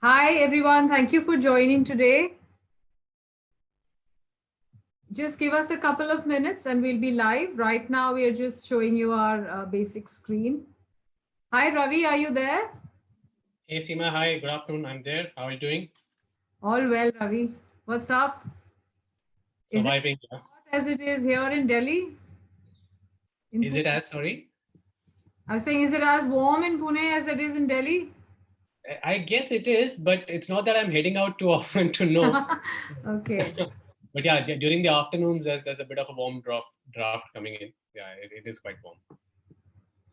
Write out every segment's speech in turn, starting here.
Hi, everyone. Thank you for joining today. Just give us a couple of minutes and we'll be live. Right now, we are just showing you our basic screen. Hi, Ravi. Are you there? Hey Seema, hi, good afternoon. I'm there. How are you doing? All well, Ravi. What's up? Is it Surviving. Yeah. hot as it is here in Delhi? In Is it Pune? as sorry? I was saying, is it as warm in Pune as it is in Delhi? I guess it is, but it's not that I'm heading out too often to know. Okay. But yeah, during the afternoons, there's a bit of a warm draft coming in. Yeah, it is quite warm.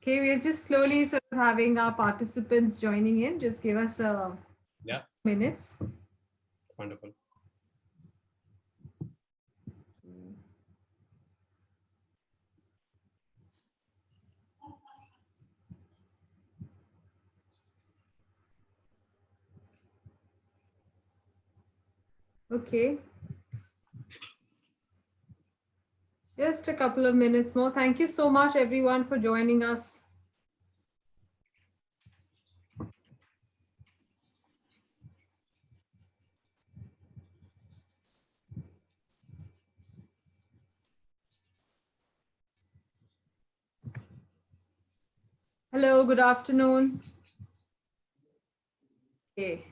Okay, we are just slowly sort of having our participants joining in. Just give us a Yeah, minutes. it's wonderful. Okay. Just a couple of minutes more. Thank you so much, everyone, for joining us. Hello, good afternoon. Okay.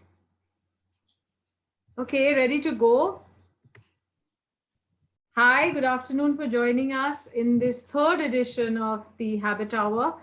Okay, ready to go? Hi, good afternoon for joining us in this third edition of the Habit Hour.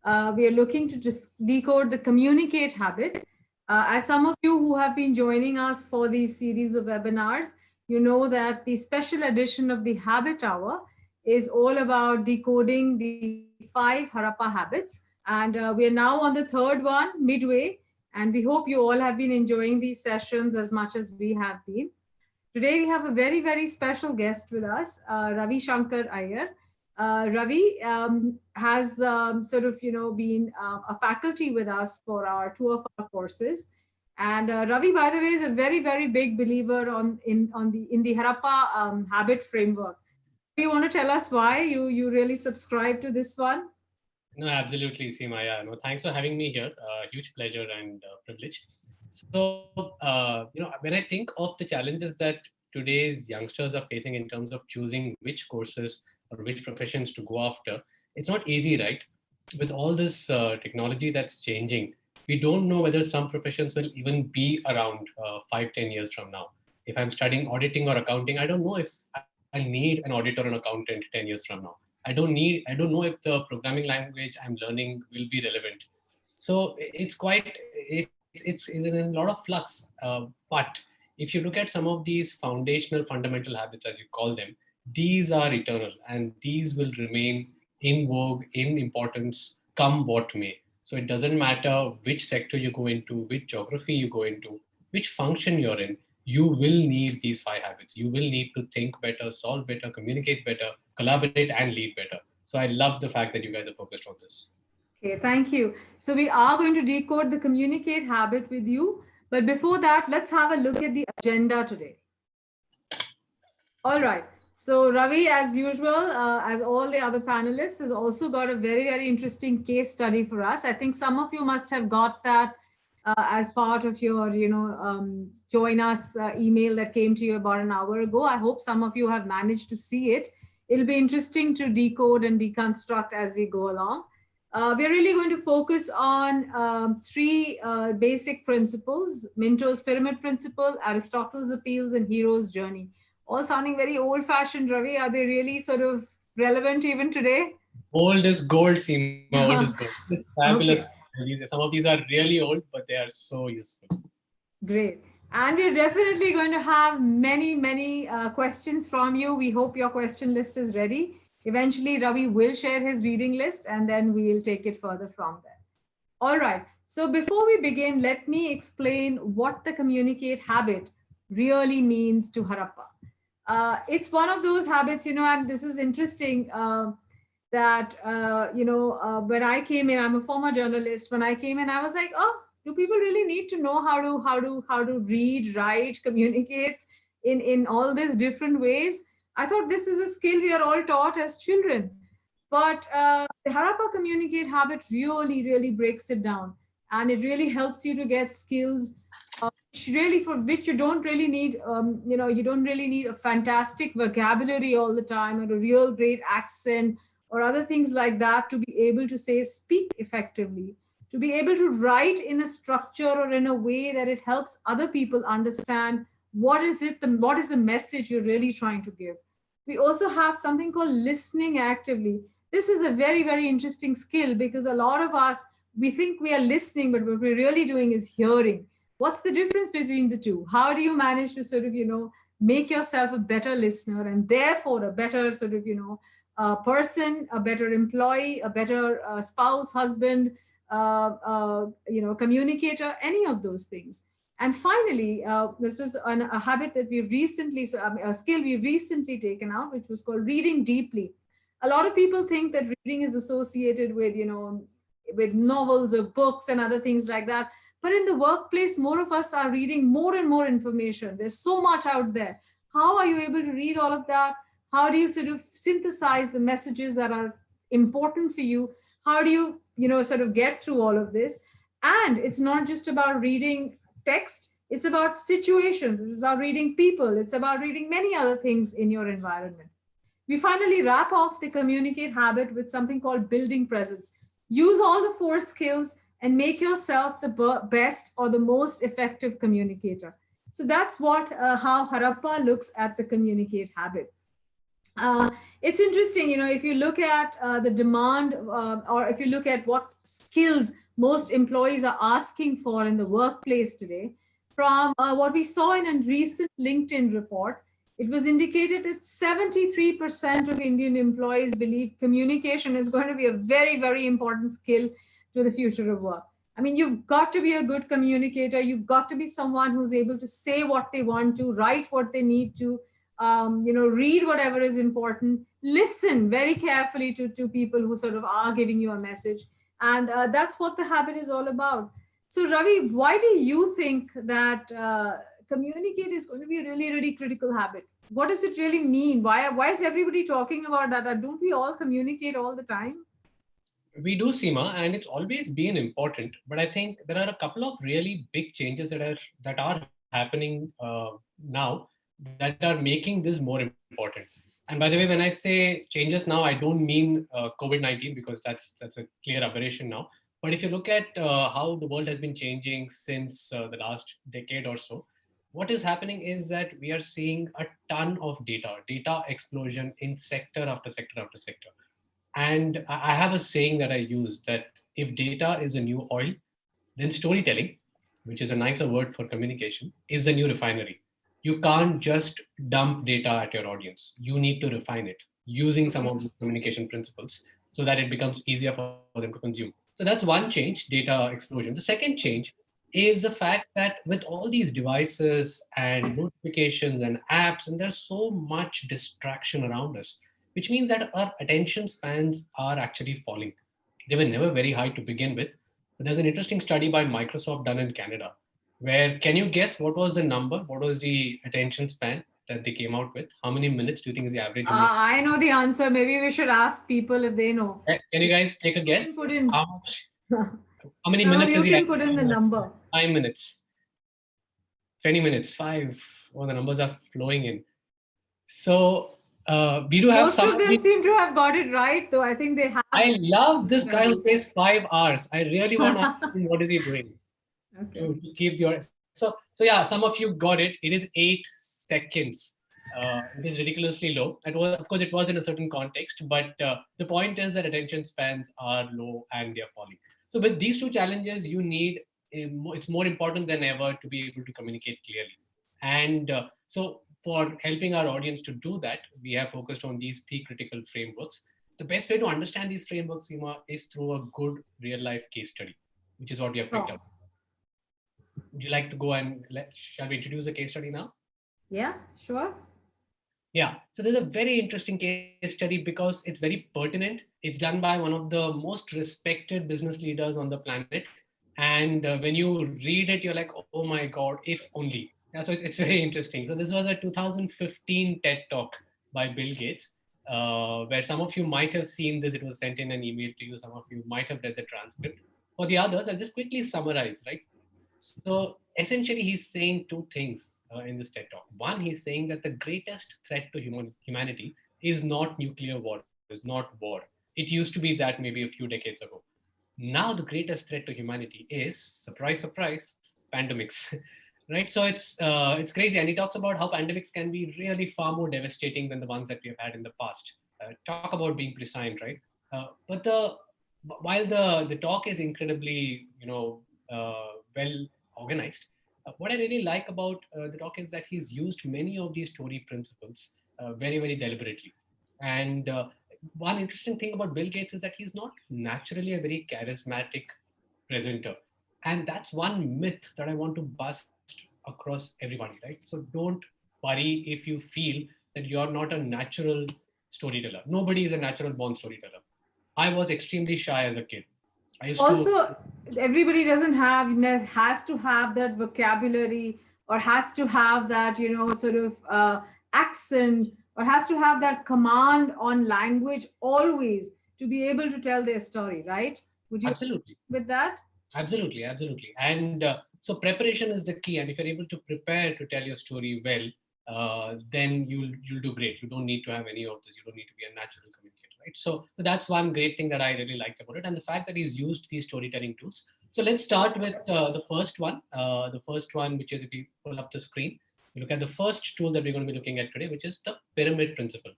We are looking to decode the communicate habit. As some of you who have been joining us for these series of webinars, you know that the special edition of the Habit Hour is all about decoding the 5 Harappa habits. And we are now on the third one, midway. And we hope you all have been enjoying these sessions as much as we have been. Today we have a very, very special guest with us, Ravishankar Iyer. Ravi has sort of, been a faculty with us for our two of our courses. And Ravi, by the way, is a very, very big believer in the Harappa habit framework. Do you want to tell us why you really subscribe to this one? No, absolutely, Seema. Yeah, no, thanks for having me here. Huge pleasure and privilege. So, when I think of the challenges that today's youngsters are facing in terms of choosing which courses or which professions to go after, it's not easy, right? With all this technology that's changing, we don't know whether some professions will even be around 5, 10 years from now. If I'm studying auditing or accounting, I don't know if I'll need an auditor or an accountant 10 years from now. I don't know if the programming language I'm learning will be relevant. So it's in a lot of flux. But if you look at some of these foundational fundamental habits, as you call them, these are eternal and these will remain in vogue, in importance, come what may. So it doesn't matter which sector you go into, which geography you go into, which function you're in, you will need these 5 habits. You will need to think better, solve better, communicate better, collaborate, and lead better. So I love the fact that you guys are focused on this. Okay, thank you. So we are going to decode the communicate habit with you. But before that, let's have a look at the agenda today. All right. So Ravi, as usual, as all the other panelists, has also got a very, very interesting case study for us. I think some of you must have got that as part of your, join us email that came to you about an hour ago. I hope some of you have managed to see it. It'll be interesting to decode and deconstruct as we go along. We're really going to focus on three basic principles: Minto's pyramid principle, Aristotle's appeals, and hero's journey. All sounding very old fashioned, Ravi. Are they really sort of relevant even today? Old is gold, Seema. Old is gold. It's fabulous. Okay, Some of these are really old, but they are so useful. great. And we're definitely going to have many, many questions from you. We hope your question list is ready. Eventually, Ravi will share his reading list and then we'll take it further from there. All right. So before we begin, let me explain what the communicate habit really means to Harappa. It's one of those habits, and this is interesting that, when I came in, I'm a former journalist. When I came in, I was like, oh, do people really need to know how to read, write, communicate in all these different ways? I thought this is a skill we are all taught as children. But the Harappa communicate habit really, really breaks it down. And it really helps you to get skills really, for which you don't really need, you don't really need a fantastic vocabulary all the time or a real great accent or other things like that to be able to say speak effectively, to be able to write in a structure or in a way that it helps other people understand what is the message you're really trying to give. We also have something called listening actively. This is a very, very interesting skill because a lot of us, we think we are listening, but what we're really doing is hearing. What's the difference between the two? How do you manage to sort of, make yourself a better listener and therefore a better sort of, person, a better employee, a better spouse, husband, communicator, any of those things. And finally, this was a habit that we recently, a skill we've recently taken out, which was called reading deeply. A lot of people think that reading is associated with, with novels or books and other things like that. But in the workplace, more of us are reading more and more information. There's so much out there. How are you able to read all of that? How do you sort of synthesize the messages that are important for you? How do you, sort of get through all of this? And it's not just about reading text, it's about situations, it's about reading people, it's about reading many other things in your environment. We finally wrap off the communicate habit with something called building presence. Use all the four skills and make yourself the best or the most effective communicator. So that's what how Harappa looks at the communicate habit. It's interesting, if you look at the demand or if you look at what skills most employees are asking for in the workplace today, from what we saw in a recent LinkedIn report, it was indicated that 73% of Indian employees believe communication is going to be a very, very important skill to the future of work. I mean, you've got to be a good communicator. You've got to be someone who's able to say what they want to, write what they need to, read whatever is important, listen very carefully to people who sort of are giving you a message. And that's what the habit is all about. So Ravi, why do you think that communicate is going to be a really, really critical habit? What does it really mean? Why is everybody talking about that? Don't we all communicate all the time? We do, Seema, and it's always been important. But I think there are a couple of really big changes that are happening now that are making this more important. And by the way, when I say changes now, I don't mean COVID-19 because that's a clear aberration now. But if you look at how the world has been changing since the last decade or so, what is happening is that we are seeing a ton of data explosion in sector after sector after sector. And I have a saying that I use that if data is a new oil, then storytelling, which is a nicer word for communication, is the new refinery. You can't just dump data at your audience. You need to refine it using some of the communication principles so that it becomes easier for them to consume. So that's one change, data explosion. The second change is the fact that with all these devices and notifications and apps, and there's so much distraction around us, which means that our attention spans are actually falling. They were never very high to begin with. But there's an interesting study by Microsoft done in Canada, where can you guess what was the number? What was the attention span that they came out with? How many minutes do you think is the average? I know the answer. Maybe we should ask people if they know. Can you guys take a guess? Put in. How much? How many Someone minutes you is can put in the number. 5 minutes. 20 minutes. 5. Oh, the numbers are flowing in. So we do have most of them seem to have got it right, though. I think they have. I love this guy who says 5 hours. I really want to ask him what is he doing to keep your. So yeah, some of you got it. It is 8 seconds. It is ridiculously low. Of course, it was in a certain context, but the point is that attention spans are low and they are falling. So with these two challenges, you need it's more important than ever to be able to communicate clearly. And so for helping our audience to do that, we have focused on these 3 critical frameworks. The best way to understand these frameworks, Seema, is through a good real life case study, which is what we have picked up. Would you like to go and shall we introduce the case study now? Yeah, sure. Yeah, so there's a very interesting case study because it's very pertinent. It's done by one of the most respected business leaders on the planet. And when you read it, you're like, oh my God, if only. Yeah, so it's very interesting. So this was a 2015 TED Talk by Bill Gates, where some of you might have seen this. It was sent in an email to you. Some of you might have read the transcript. For the others, I'll just quickly summarize, right? So essentially he's saying two things in this TED talk. One, he's saying that the greatest threat to humanity is not nuclear war, is not war. It used to be that maybe a few decades ago. Now the greatest threat to humanity is, surprise, surprise, pandemics. Right? So it's crazy, and he talks about how pandemics can be really far more devastating than the ones that we have had in the past. Talk about being prescient, right? But while the talk is incredibly well organized, what I really like about the talk is that he's used many of these story principles very, very deliberately. And one interesting thing about Bill Gates is that he's not naturally a very charismatic presenter. And that's one myth that I want to bust across everybody, right? So don't worry if you feel that you're not a natural storyteller. Nobody is a natural born storyteller. I was extremely shy as a kid. I used to. Also, everybody doesn't have, has to have that vocabulary, or has to have that, sort of accent, or has to have that command on language always to be able to tell their story, right? Would you Absolutely. with that? Absolutely, absolutely. And so preparation is the key. And if you're able to prepare to tell your story well, then you'll do great. You don't need to have any of this. You don't need to be a natural communicator, right? So that's one great thing that I really liked about it, and the fact that he's used these storytelling tools. So let's start with the first one. The first one, which is, if you pull up the screen, you look at the first tool that we're going to be looking at today, which is the pyramid principle.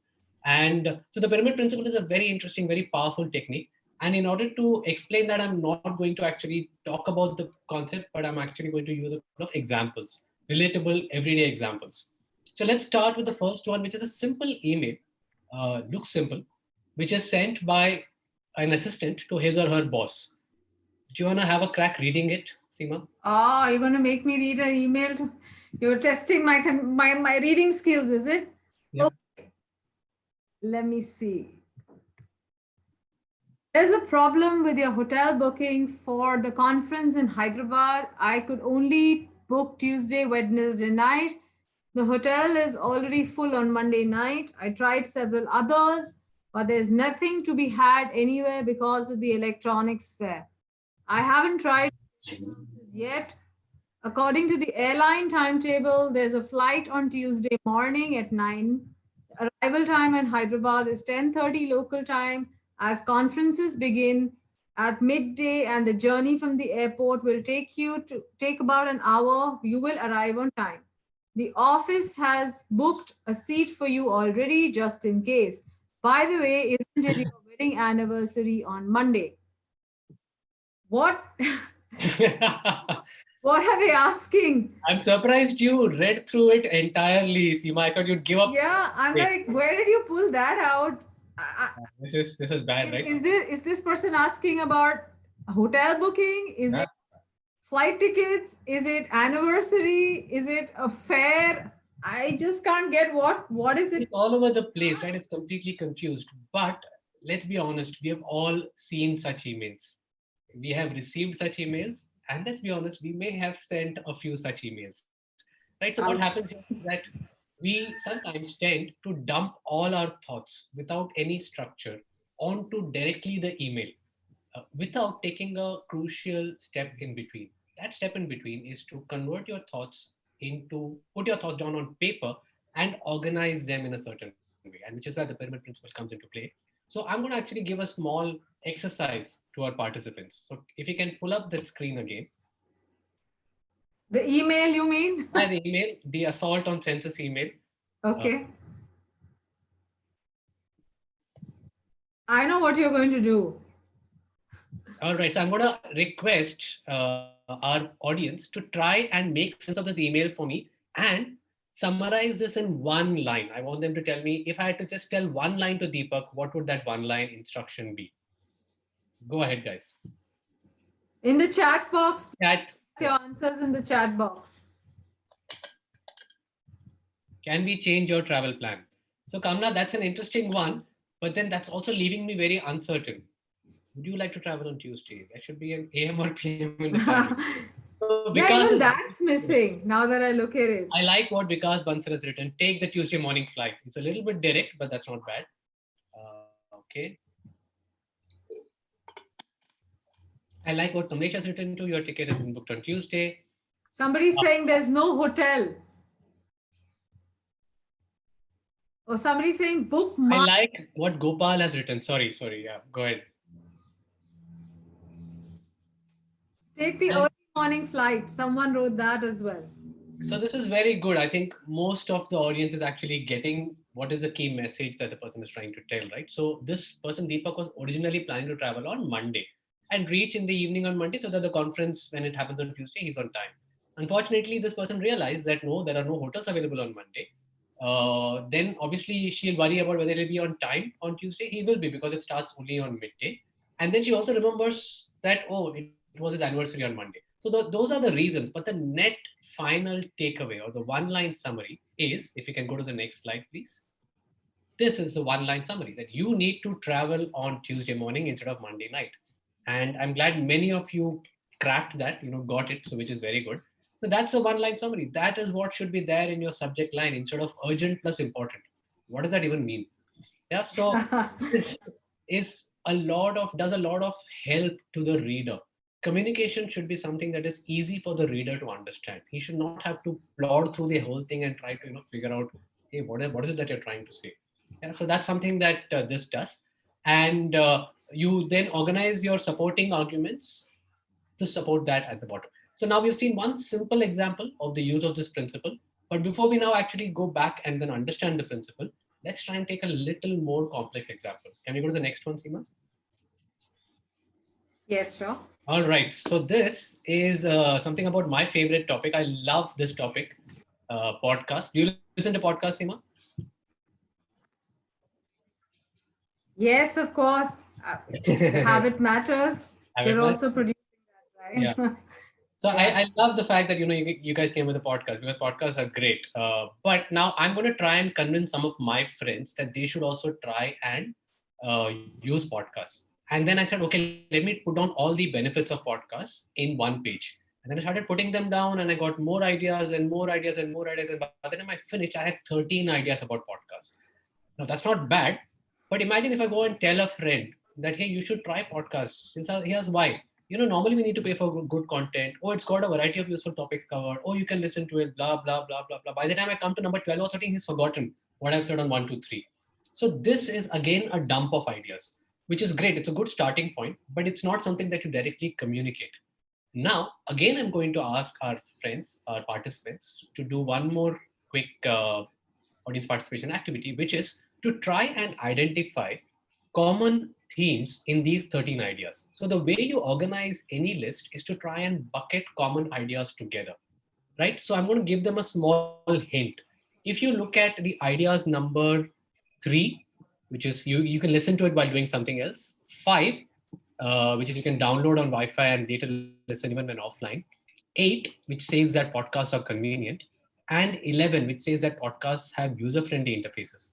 And so the pyramid principle is a very interesting, very powerful technique. And in order to explain that, I'm not going to actually talk about the concept, but I'm actually going to use a couple of examples, relatable, everyday examples. So let's start with the first one, which is a simple email, looks simple, which is sent by an assistant to his or her boss. Do you want to have a crack reading it, Seema? Oh, you're going to make me read an email you're testing my reading skills, is it? Yep. Okay. Let me see. There's a problem with your hotel booking for the conference in Hyderabad. I could only book Tuesday, Wednesday night. The hotel is already full on Monday night. I tried several others, but there's nothing to be had anywhere because of the electronics fare. I haven't tried yet. According to the airline timetable, there's a flight on Tuesday morning at 9. Arrival time in Hyderabad is 10:30 local time, as conferences begin at midday, and the journey from the airport will take about an hour. You will arrive on time. The office has booked a seat for you already, just in case. By the way, isn't it your wedding anniversary on Monday? What? What are they asking? I'm surprised you read through it entirely, Seema. I thought you'd give up. Yeah, I'm like, where did you pull that out? This is bad, right? Is this person asking about hotel booking? Is Yeah. it flight tickets? Is it anniversary? Is it a fare? I just can't get what is it? It's all over the place, right? It's completely confused. But let's be honest, we have all seen such emails. We have received such emails, and let's be honest, we may have sent a few such emails, right? So what Ouch. happens is that we sometimes tend to dump all our thoughts without any structure onto directly the email, without taking a crucial step in between. That step in between is to convert your thoughts into, put your thoughts down on paper and organize them in a certain way, and which is where the pyramid principle comes into play. So I'm going to actually give a small exercise to our participants. So if you can pull up that screen again. The email, you mean? The email, the assault on census email. Okay. I know what you're going to do. All right, so I'm going to request our audience to try and make sense of this email for me and summarize this in one line. I want them to tell me, if I had to just tell one line to Deepak, what would that one line instruction be? Go ahead, guys. In the chat box, Chat. your answers in the chat box. Can we change your travel plan? So Kamna, that's an interesting one, but then that's also leaving me very uncertain. Would you like to travel on Tuesday? That should be an AM or PM in the timing. So Yeah, even that's missing now that I look at it. I like what Vikas Bansal has written. Take the Tuesday morning flight. It's a little bit direct, but that's not bad. Okay. I like what Kamlesh has written too. Your ticket has been booked on Tuesday. Somebody's saying there's no hotel. Or somebody's saying book I my. like what Gopal has written. Sorry. Yeah, go ahead. Take the early morning flight. Someone wrote that as well. So this is very good. I think most of the audience is actually getting what is the key message that the person is trying to tell, right? So this person, Deepak, was originally planning to travel on Monday and reach in the evening on Monday so that the conference, when it happens on Tuesday, he's on time. Unfortunately, this person realized that no, there are no hotels available on Monday. Then obviously she'll worry about whether he'll be on time on Tuesday. He will be because it starts only on midday. And then she also remembers that, oh, it was his anniversary on Monday. So those are the reasons. But the net final takeaway or the one line summary is, if you can go to the next slide, please. This is the one line summary that you need to travel on Tuesday morning instead of Monday night. And I'm glad many of you cracked that, got it, so which is very good. So that's the one line summary. That is what should be there in your subject line instead of urgent plus important. What does that even mean? Yeah, so this is does a lot of help to the reader. Communication should be something that is easy for the reader to understand. He should not have to plod through the whole thing and try to figure out, hey, what is it that you're trying to say? Yeah, so that's something that this does. And you then organize your supporting arguments to support that at the bottom. So now we've seen one simple example of the use of this principle. But before we now actually go back and then understand the principle, let's try and take a little more complex example. Can we go to the next one, Seema? Yes, sure. All right. So this is something about my favorite topic. I love this topic, podcast. Do you listen to podcasts, Seema? Yes, of course. Habit matters. They're also producing that, Yeah. right? So Yeah. I love the fact that you guys came with a podcast because podcasts are great. But now I'm going to try and convince some of my friends that they should also try and use podcasts. And then I said, okay, let me put down all the benefits of podcasts in one page. And then I started putting them down, and I got more ideas and more ideas and more ideas. And by the time I finished, I had 13 ideas about podcasts. Now that's not bad, but imagine if I go and tell a friend that, hey, you should try podcasts. Here's why. Normally we need to pay for good content. Oh, it's got a variety of useful topics covered. Oh, you can listen to it, blah, blah, blah, blah, blah. By the time I come to number 12 or 13, he's forgotten what I've said on 1, 2, 3. So this is again a dump of ideas, which is great. It's a good starting point, but it's not something that you directly communicate. Now, again, I'm going to ask our friends, our participants, to do one more quick audience participation activity, which is to try and identify common themes in these 13 ideas. So the way you organize any list is to try and bucket common ideas together, right? So I'm going to give them a small hint. If you look at the ideas number 3, which is you can listen to it while doing something else. 5, which is you can download on Wi-Fi and later listen even when offline. 8, which says that podcasts are convenient, and 11, which says that podcasts have user-friendly interfaces.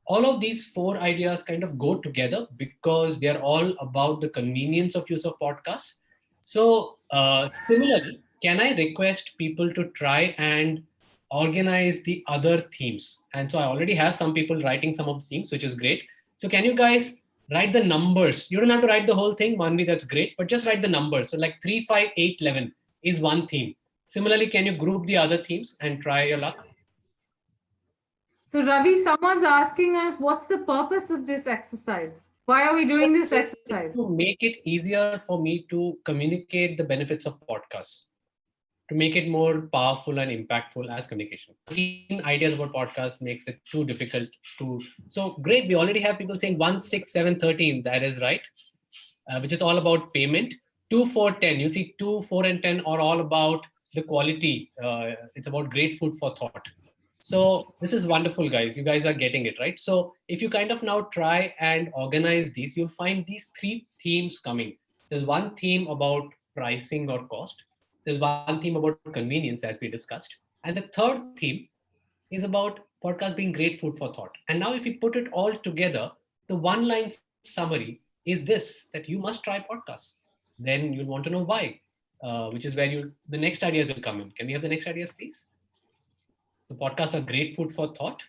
All of these 4 ideas kind of go together because they're all about the convenience of use of podcasts. So similarly, can I request people to try and organize the other themes? And so I already have some people writing some of the themes, which is great. So can you guys write the numbers? You don't have to write the whole thing, Manvi, that's great, but just write the numbers. So like 3, 5, 8, 11 is one theme. Similarly, can you group the other themes and try your luck? So, Ravi, someone's asking us, what's the purpose of this exercise? Why are we doing this exercise? To make it easier for me to communicate the benefits of podcasts, to make it more powerful and impactful as communication. 13 ideas about podcasts makes it too difficult to. So great, we already have people saying 1, 6, 7, 13. That is right, which is all about payment. 2, 4, 10. You see, 2, 4, and 10 are all about the quality. It's about great food for thought. So this is wonderful, guys. You guys are getting it, right? So if you kind of now try and organize these, you'll find these 3 themes coming. There's one theme about pricing or cost. There's one theme about convenience, as we discussed. And the third theme is about podcast being great food for thought. And now if you put it all together, the one line summary is this, that you must try podcasts. Then you'll want to know why, which is where the next ideas will come in. Can we have the next ideas, please? So podcasts are great food for thought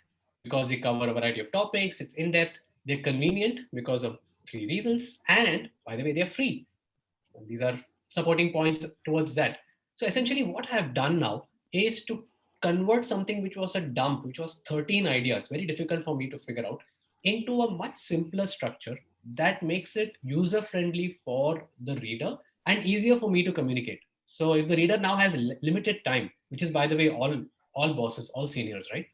because they cover a variety of topics. It's in-depth. They're convenient because of 3 reasons. And by the way, they're free. These are supporting points towards that. So essentially what I have done now is to convert something which was a dump, which was 13 ideas, very difficult for me to figure out, into a much simpler structure that makes it user friendly for the reader and easier for me to communicate. So if the reader now has limited time, which is by the way all bosses, all seniors, right?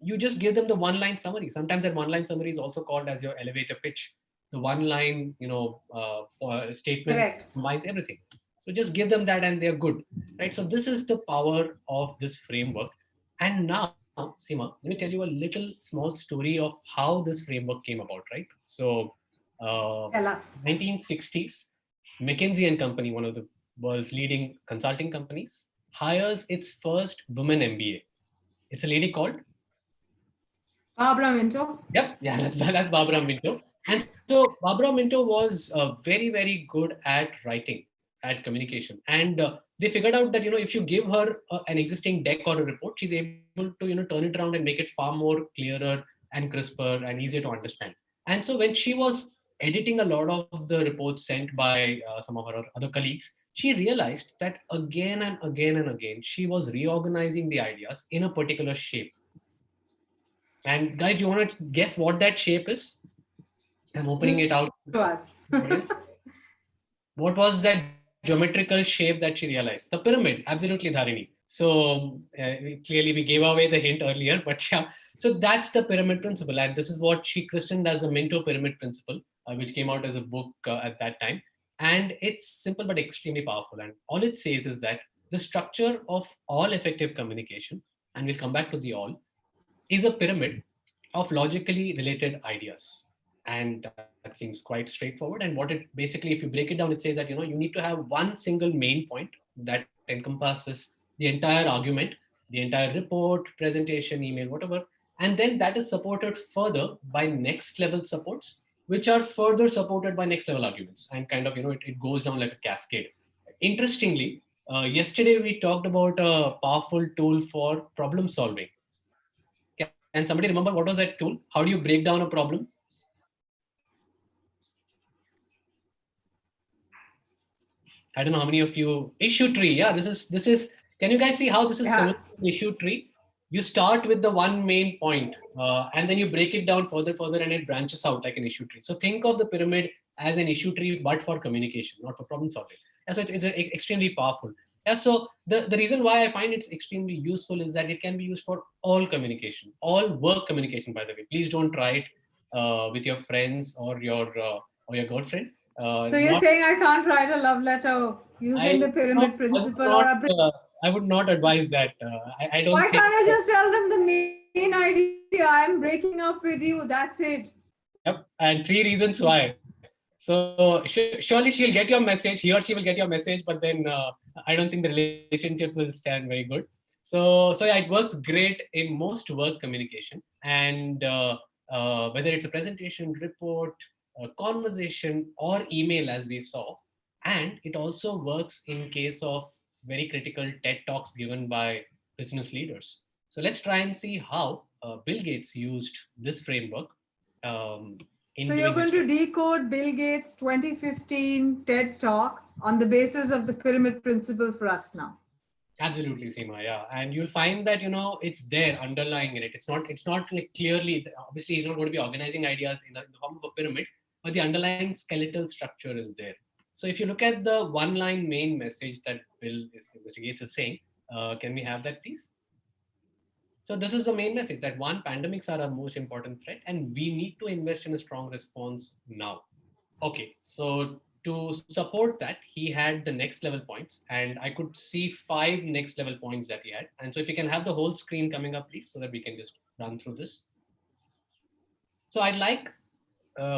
You just give them the one line summary. Sometimes that one line summary is also called as your elevator pitch. The one line statement Correct. combines everything. So just give them that and they're good, right? So this is the power of this framework. And now, Seema, let me tell you a little small story of how this framework came about, right? So uh, Tell us. 1960s, McKinsey and Company, one of the world's leading consulting companies, hires its first women MBA. It's a lady called. Barbara Minto. Yep, yeah, that's Barbara Minto. And so Barbara Minto was very, very good at writing, at communication. And they figured out that, if you give her an existing deck or a report, she's able to, turn it around and make it far more clearer and crisper and easier to understand. And so when she was editing a lot of the reports sent by some of her other colleagues, she realized that again and again and again, she was reorganizing the ideas in a particular shape. And guys, you want to guess what that shape is? I'm opening it out To us. to the audience. What was that geometrical shape that she realized? The pyramid, absolutely, Dharini. So clearly we gave away the hint earlier, but yeah. So that's the pyramid principle, and this is what she christened as the Minto pyramid principle, which came out as a book at that time. And it's simple but extremely powerful. And all it says is that the structure of all effective communication, and we'll come back to the all, is a pyramid of logically related ideas. And that seems quite straightforward. And what it basically, if you break it down, it says that you need to have one single main point that encompasses the entire argument, the entire report, presentation, email, whatever. And then that is supported further by next level supports, which are further supported by next level arguments. And kind of, it goes down like a cascade. Interestingly, yesterday we talked about a powerful tool for problem solving. Can somebody remember what was that tool? How do you break down a problem? I don't know how many of you issue tree. Yeah, this is. Can you guys see how this is Yeah. similar to issue tree? You start with the one main point, and then you break it down further, and it branches out like an issue tree. So think of the pyramid as an issue tree, but for communication, not for problem solving. Yeah, so it's extremely powerful. Yeah, so the reason why I find it's extremely useful is that it can be used for all communication, all work communication. By the way, please don't try it with your friends or your girlfriend. So you're Not saying I can't write a love letter using I the pyramid I would principle not. or a I would not advise that. I don't why think. can't I just tell them the main idea? I'm breaking up with you. That's it. Yep. And three reasons why. So surely she'll get your message. He or she will get your message, but then I don't think the relationship will stand very good. So yeah, it works great in most work communication, and whether it's a presentation, report, conversation, or email, as we saw, and it also works in case of very critical TED talks given by business leaders. So let's try and see how Bill Gates used this framework So in you're doing his going to job. decode Bill Gates' 2015 TED Talk on the basis of the pyramid principle for us now. Absolutely, Seema. Yeah, and you'll find that it's there underlying in it. It's not like clearly. Obviously, he's not going to be organizing ideas in the form of a pyramid, but the underlying skeletal structure is there. So if you look at the one-line main message that Mr. Gates is saying, can we have that, please? So this is the main message that one, pandemics are our most important threat, and we need to invest in a strong response now. Okay, so to support that, he had the next level points, and I could see 5 next level points that he had. And so if you can have the whole screen coming up, please, so that we can just run through this. So I'd like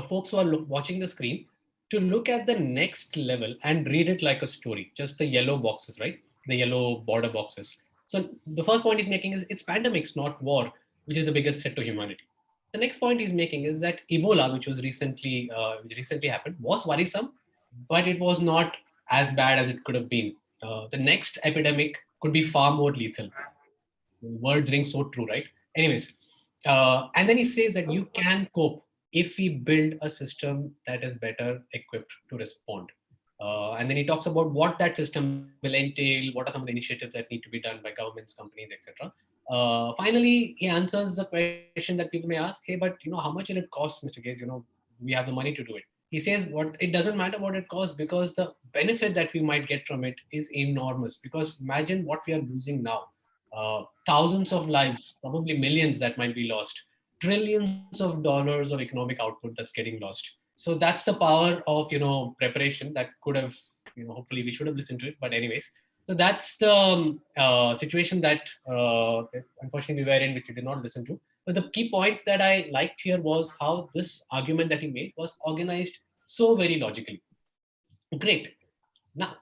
folks who are watching the screen to look at the next level and read it like a story, just the yellow boxes, right? The yellow border boxes. So the first point he's making is it's pandemics, not war, which is the biggest threat to humanity. The next point he's making is that Ebola, which recently happened, was worrisome, but it was not as bad as it could have been. The next epidemic could be far more lethal. Words ring so true, right? Anyways, and then he says that you can cope if we build a system that is better equipped to respond. And then he talks about what that system will entail, what are some of the initiatives that need to be done by governments, companies, etc. Finally, he answers the question that people may ask, hey, but how much will it cost, Mr. Gates? We have the money to do it. He says what it doesn't matter what it costs, because the benefit that we might get from it is enormous. Because imagine what we are losing now. Thousands of lives, probably millions that might be lost, trillions of dollars of economic output that's getting lost. So that's the power of preparation that could have, hopefully we should have listened to it. But anyways, so that's the situation that unfortunately we were in, which we did not listen to. But the key point that I liked here was how this argument that he made was organized so very logically. Great. Now,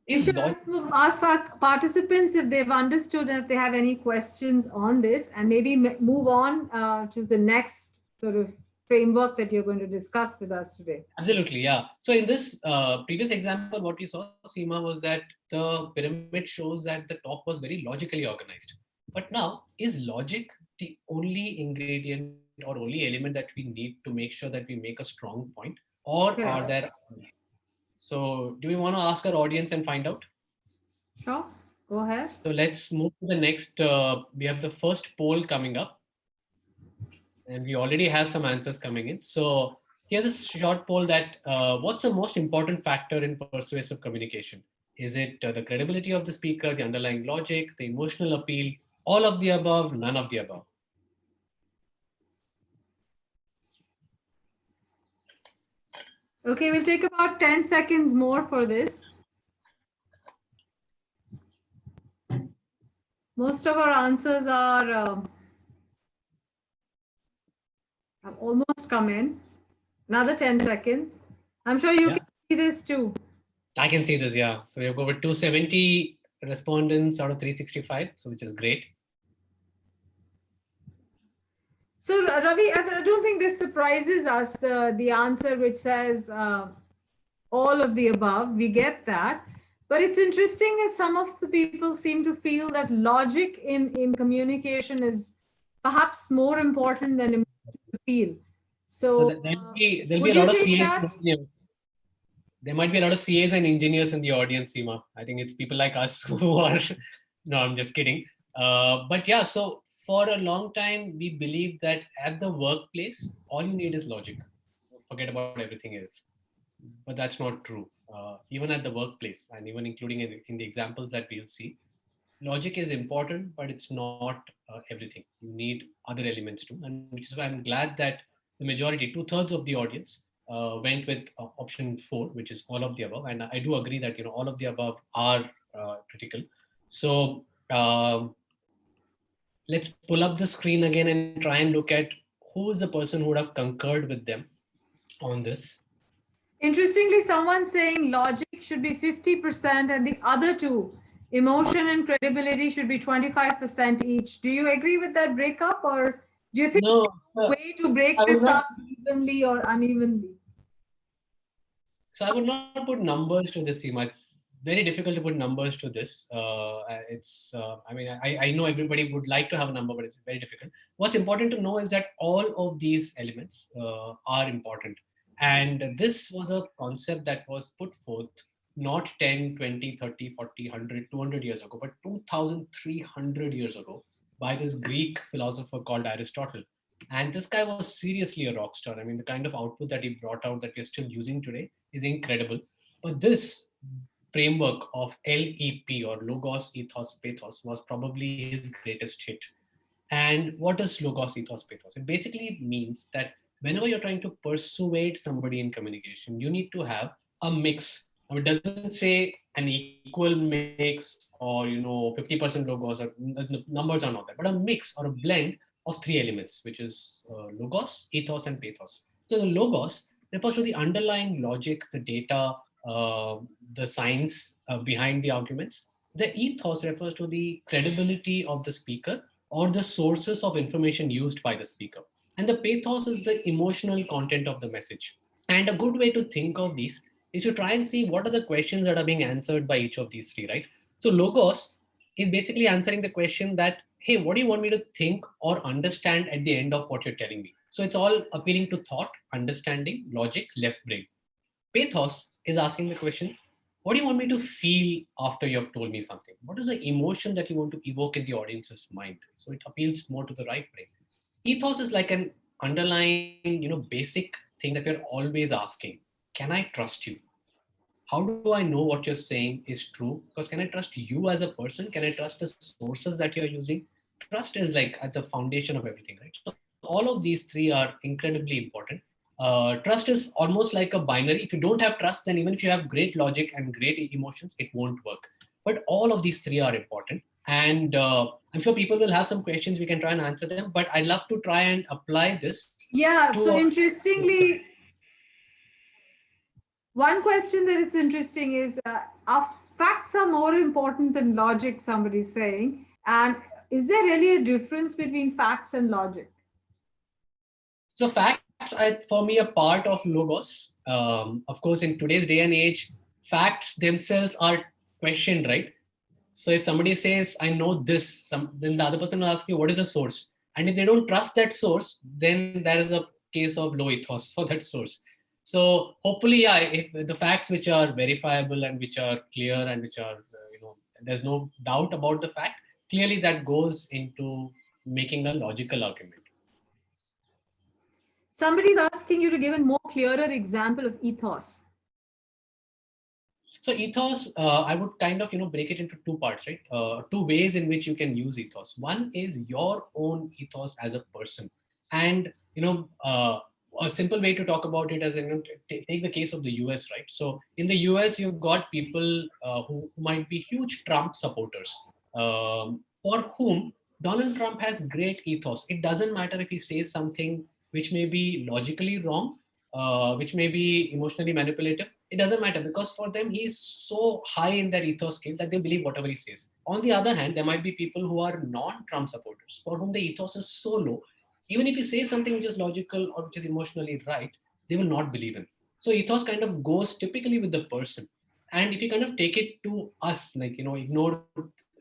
We is should logic? ask our participants if they've understood and if they have any questions on this, and maybe move on to the next sort of framework that you're going to discuss with us today. Absolutely, yeah. So in this previous example, what we saw, Seema, was that the pyramid shows that the top was very logically organized. But now, is logic the only ingredient or only element that we need to make sure that we make a strong point? Or are Correct. there? So do we want to ask our audience and find out? Sure, go ahead. So let's move to the next. We have the first poll coming up, and we already have some answers coming in. So here's a short poll that what's the most important factor in persuasive communication? Is it the credibility of the speaker, the underlying logic, the emotional appeal, all of the above, none of the above? Okay, we'll take about 10 seconds more for this. Most of our answers are have almost come in. Another 10 seconds. I'm sure you can see this too. I can see this, yeah. So we have over 270 respondents out of 365, so which is great. So Ravi, I don't think this surprises us, the answer which says all of the above. We get that. But it's interesting that some of the people seem to feel that logic in communication is perhaps more important than appeal. So there'll be a lot of CAs and engineers. There might be a lot of CAs and engineers in the audience, Seema. I think it's people like us who are, no, I'm just kidding. But yeah, so for a long time, we believed that at the workplace, all you need is logic. Forget about everything else. But that's not true. Even at the workplace, and even including in the examples that we'll see, logic is important, but it's not everything. You need other elements too. And which is why I'm glad that the majority, 2/3 of the audience, went with option 4, which is all of the above. And I do agree that all of the above are critical. So let's pull up the screen again and try and look at who is the person who would have concurred with them on this. Interestingly, someone's saying logic should be 50% and the other two, emotion and credibility, should be 25% each. Do you agree with that breakup, or do you think no, there's a way to break this up evenly or unevenly? So I would not put numbers to this, Seema. It's very difficult to put numbers to this. I mean, I know everybody would like to have a number, but it's very difficult. What's important to know is that all of these elements are important. And this was a concept that was put forth not 10, 20, 30, 40, 100, 200 years ago, but 2,300 years ago by this Greek philosopher called Aristotle. And this guy was seriously a rock star. I mean, the kind of output that he brought out that we're still using today is incredible. But this framework of LEP, or logos, ethos, pathos, was probably his greatest hit. And what is logos, ethos, pathos? It basically means that whenever you're trying to persuade somebody in communication, you need to have a mix. Now, it doesn't say an equal mix or 50% logos, or numbers are not there, but a mix or a blend of 3 elements, which is logos, ethos, and pathos. So the logos refers to the underlying logic, the data, the science behind the arguments. The ethos refers to the credibility of the speaker or the sources of information used by the speaker. And the pathos is the emotional content of the message. And a good way to think of these is to try and see what are the questions that are being answered by each of these 3, right? So logos is basically answering the question that, hey, what do you want me to think or understand at the end of what you're telling me? So it's all appealing to thought, understanding, logic, left brain. Pathos is asking the question, what do you want me to feel after you have told me something? What is the emotion that you want to evoke in the audience's mind? So it appeals more to the right brain. Ethos is like an underlying, basic thing that we're always asking. Can I trust you? How do I know what you're saying is true? Because can I trust you as a person? Can I trust the sources that you're using? Trust is like at the foundation of everything, right? So all of these three are incredibly important. Trust is almost like a binary. If you don't have trust, then even if you have great logic and great emotions, it won't work. But all of these three are important. And I'm sure people will have some questions. We can try and answer them. But I'd love to try and apply this Yeah. to So interestingly, one question that is interesting is, are facts are more important than logic, somebody's saying. And is there really a difference between facts and logic? So facts are for me a part of logos. Of course, in today's day and age, facts themselves are questioned, right? So if somebody says, "I know this," then the other person will ask you, "What is the source?" And if they don't trust that source, then that is a case of low ethos for that source. So hopefully, yeah, if the facts which are verifiable and which are clear and which are, there's no doubt about the fact, clearly that goes into making a logical argument. Somebody's asking you to give a more clearer example of ethos. So ethos, I would kind of break it into two parts, right? Two ways in which you can use ethos. One is your own ethos as a person, and a simple way to talk about it as take the case of the U.S., right? So in the U.S., you've got people who might be huge Trump supporters, for whom Donald Trump has great ethos. It doesn't matter if he says something which may be logically wrong, which may be emotionally manipulative. It doesn't matter because for them he's so high in their ethos scale that they believe whatever he says. On the other hand, there might be people who are non-Trump supporters for whom the ethos is so low, even if he says something which is logical or which is emotionally right, they will not believe him. So ethos kind of goes typically with the person. And if you kind of take it to us, like ignore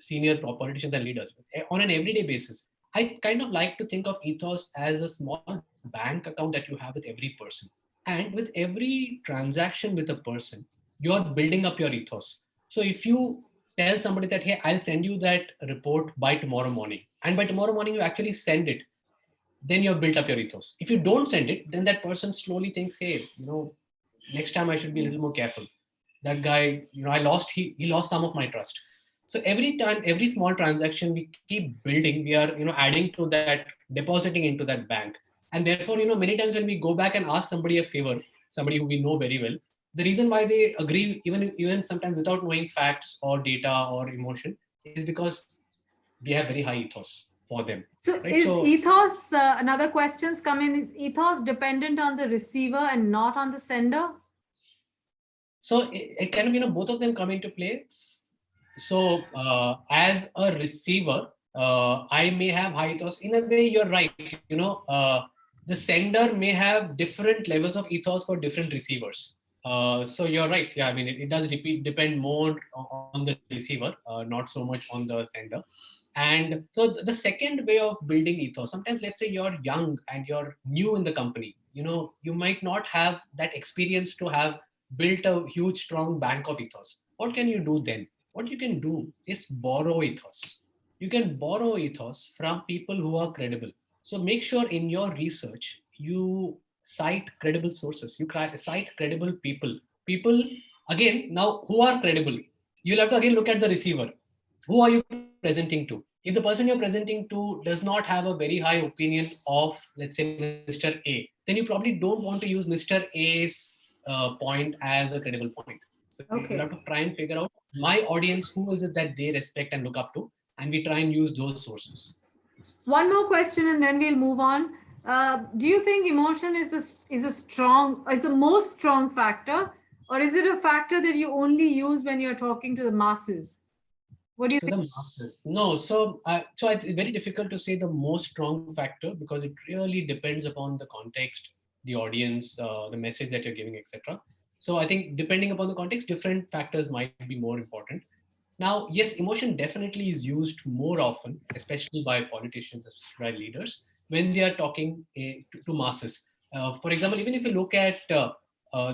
senior politicians and leaders on an everyday basis, I kind of like to think of ethos as a small bank account that you have with every person. And with every transaction with a person, you're building up your ethos. So if you tell somebody that, hey, I'll send you that report by tomorrow morning, and by tomorrow morning you actually send it, then you've built up your ethos. If you don't send it, then that person slowly thinks, hey, next time I should be a little more careful. That guy, he lost some of my trust. So every time, every small transaction we keep building, we are, adding to that, depositing into that bank. And therefore, many times when we go back and ask somebody a favor, somebody who we know very well, the reason why they agree, even sometimes without knowing facts or data or emotion, is because we have very high ethos for them, So right? is So ethos, another questions come in, is ethos dependent on the receiver and not on the sender? So it kind of, both of them come into play. So as a receiver, I may have high ethos. In a way, you're right. The sender may have different levels of ethos for different receivers. So you're right. Yeah, I mean, it does depend more on the receiver, not so much on the sender. And so the second way of building ethos, sometimes let's say you're young and you're new in the company, you might not have that experience to have built a huge, strong bank of ethos. What can you do then? What you can do is borrow ethos. You can borrow ethos from people who are credible. So make sure in your research, you cite credible sources, you cite credible people. People, again, now who are credible? You'll have to again look at the receiver. Who are you presenting to? If the person you're presenting to does not have a very high opinion of, let's say, Mr. A, then you probably don't want to use Mr. A's point as a credible point. So you'll have to Okay. try and figure out my audience, who is it that they respect and look up to, and we try and use those sources. One more question and then we'll move on. Do you think emotion is the most strong factor, or is it a factor that you only use when you're talking to the masses? What do you To think? the masses. No, so it's very difficult to say the most strong factor because it really depends upon the context, the audience, the message that you're giving, etc. So I think depending upon the context, different factors might be more important. Now, yes, emotion definitely is used more often, especially by politicians, by leaders, when they are talking to masses. For example, even if you look at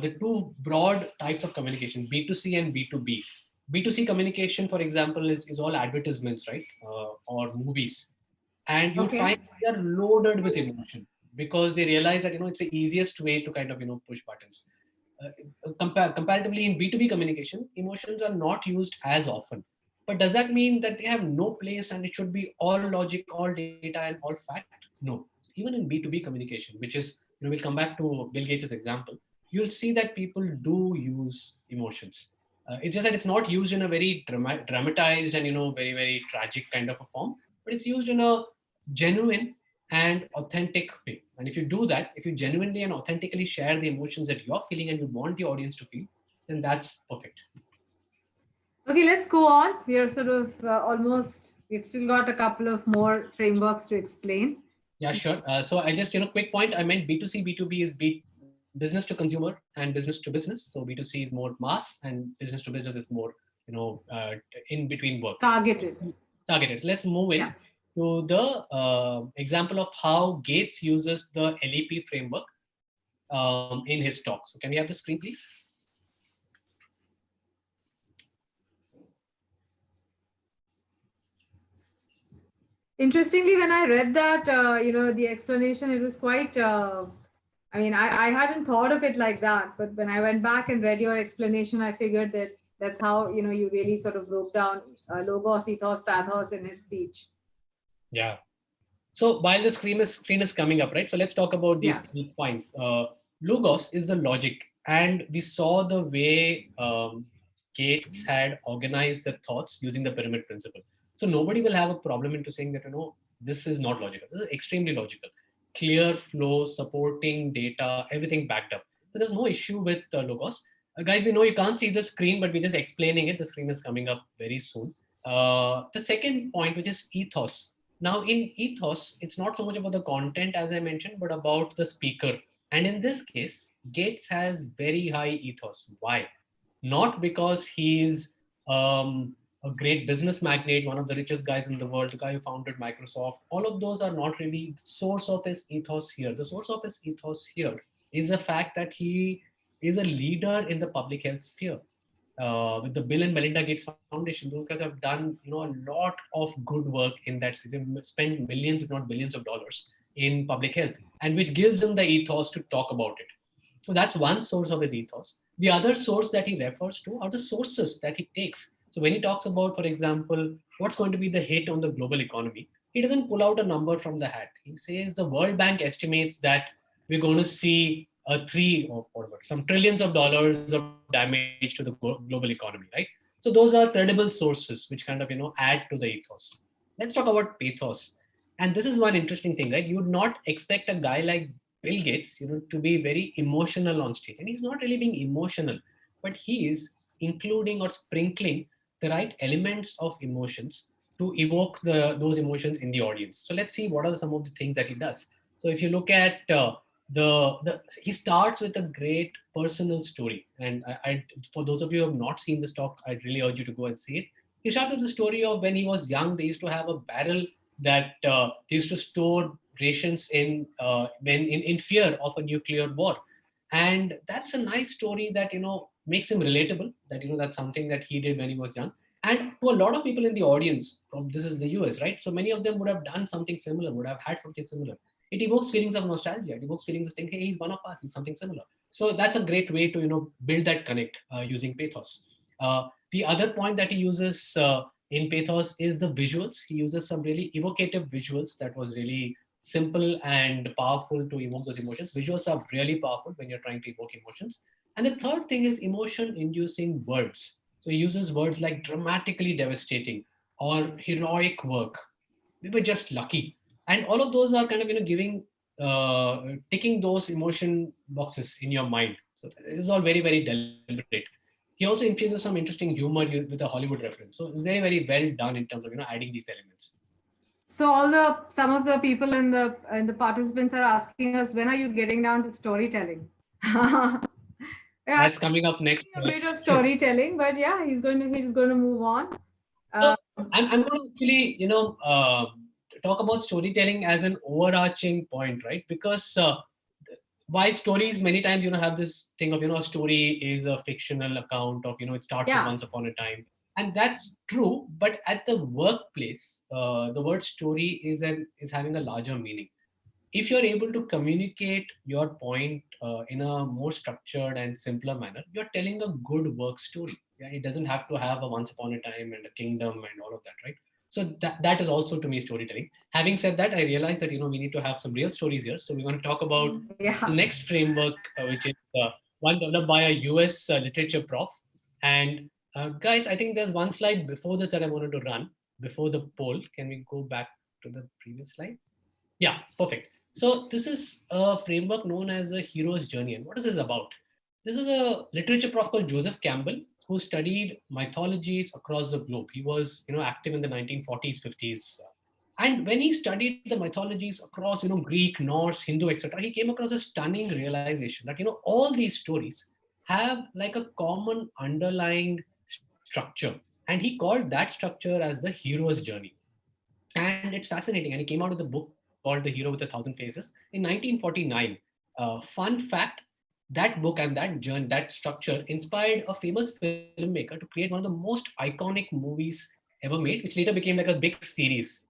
the two broad types of communication, B2C and B2B. B2C communication, for example, is all advertisements, right? Or movies. And you'd Okay. find they're loaded with emotion because they realize that, it's the easiest way to kind of, push buttons. Comparatively in B2B communication, emotions are not used as often. But does that mean that they have no place and it should be all logic, all data, and all fact? No. Even in B2B communication, which is, we'll come back to Bill Gates' example, you'll see that people do use emotions. It's just that it's not used in a very dramatized and, very, very tragic kind of a form, but it's used in a genuine and authentic way. And if you do that, if you genuinely and authentically share the emotions that you're feeling and you want the audience to feel, then that's perfect. Okay, let's go on. We are sort of we've still got a couple of more frameworks to explain. Yeah, sure. So I just, quick point. I meant B2C, B2B is business to consumer and business to business. So B2C is more mass and business to business is more, in between work. Targeted. Targeted. So let's move in to the example of how Gates uses the LEP framework in his talk. So can we have the screen, please? Interestingly, when I read that, the explanation, it was quite, I hadn't thought of it like that. But when I went back and read your explanation, I figured that that's how, you really sort of broke down logos, ethos, pathos in his speech. Yeah. So while the screen is coming up, right? So let's talk about these key points. Logos is the logic, and we saw the way Gates had organized the thoughts using the pyramid principle. So nobody will have a problem into saying that this is not logical. This is extremely logical, clear flow, supporting data, everything backed up. So there's no issue with logos. Guys, we know you can't see the screen, but we're just explaining it. The screen is coming up very soon. The second point, which is ethos. Now, in ethos, it's not so much about the content, as I mentioned, but about the speaker. And in this case, Gates has very high ethos. Why? Not because he's a great business magnate, one of the richest guys in the world, the guy who founded Microsoft. All of those are not really the source of his ethos here. The source of his ethos here is the fact that he is a leader in the public health sphere. With the Bill and Melinda Gates Foundation, those guys have done a lot of good work in that. They've spent millions, if not billions, of dollars in public health, and which gives him the ethos to talk about it. So that's one source of his ethos. The other source that he refers to are the sources that he takes. So when he talks about, for example, what's going to be the hit on the global economy, he doesn't pull out a number from the hat. He says the World Bank estimates that we're going to see some trillions of dollars of damage to the global economy, right? So those are credible sources which kind of add to the ethos. Let's talk about pathos. And this is one interesting thing, right? You would not expect a guy like Bill Gates, to be very emotional on stage, and he's not really being emotional, but he is including or sprinkling the right elements of emotions to evoke those emotions in the audience. So let's see what are some of the things that he does. So if you look at he starts with a great personal story, and I for those of you who have not seen this talk, I'd really urge you to go and see it. He starts with the story of when he was young. They used to have a barrel that they used to store rations in when in fear of a nuclear war, and that's a nice story that makes him relatable. That that's something that he did when he was young, and to a lot of people in the audience. This is the US, right? So many of them would have done something similar, would have had something similar. It evokes feelings of nostalgia. It evokes feelings of thinking, hey, he's one of us. He's something similar. So that's a great way to build that connect using pathos. The other point that he uses in pathos is the visuals. He uses some really evocative visuals that was really simple and powerful to evoke those emotions. Visuals are really powerful when you're trying to evoke emotions. And the third thing is emotion-inducing words. So he uses words like dramatically devastating or heroic work. We were just lucky, and all of those are kind of giving ticking those emotion boxes in your mind. So it is all very, very deliberate. He also infuses some interesting humor with a Hollywood reference. So it's very, very well done in terms of adding these elements. So some of the people in the participants are asking us, when are you getting down to storytelling? That's coming up next. A bit of storytelling, but yeah, he's going to move on. So I'm going to actually talk about storytelling as an overarching point, right? Because why stories many times, have this thing of, a story is a fictional account of, it starts with Yeah. once upon a time. And that's true. But at the workplace, the word story is having a larger meaning. If you're able to communicate your point in a more structured and simpler manner, you're telling a good work story. Yeah, it doesn't have to have a once upon a time and a kingdom and all of that, right? So that is also to me storytelling. Having said that, I realize that we need to have some real stories here. So we're going to talk about Yeah. the next framework, which is one developed by a US literature prof. And guys, I think there's one slide before this that I wanted to run before the poll. Can we go back to the previous slide? Yeah, perfect. So this is a framework known as a hero's journey. And what is this about? This is a literature prof called Joseph Campbell who studied mythologies across the globe. He was, active in the 1940s, 50s. And when he studied the mythologies across, Greek, Norse, Hindu, etc., he came across a stunning realization that, all these stories have like a common underlying structure. And he called that structure as the hero's journey. And it's fascinating. And he came out with a book called The Hero with a Thousand Faces in 1949. Fun fact, that book and that journey, that structure inspired a famous filmmaker to create one of the most iconic movies ever made, which later became like a big series.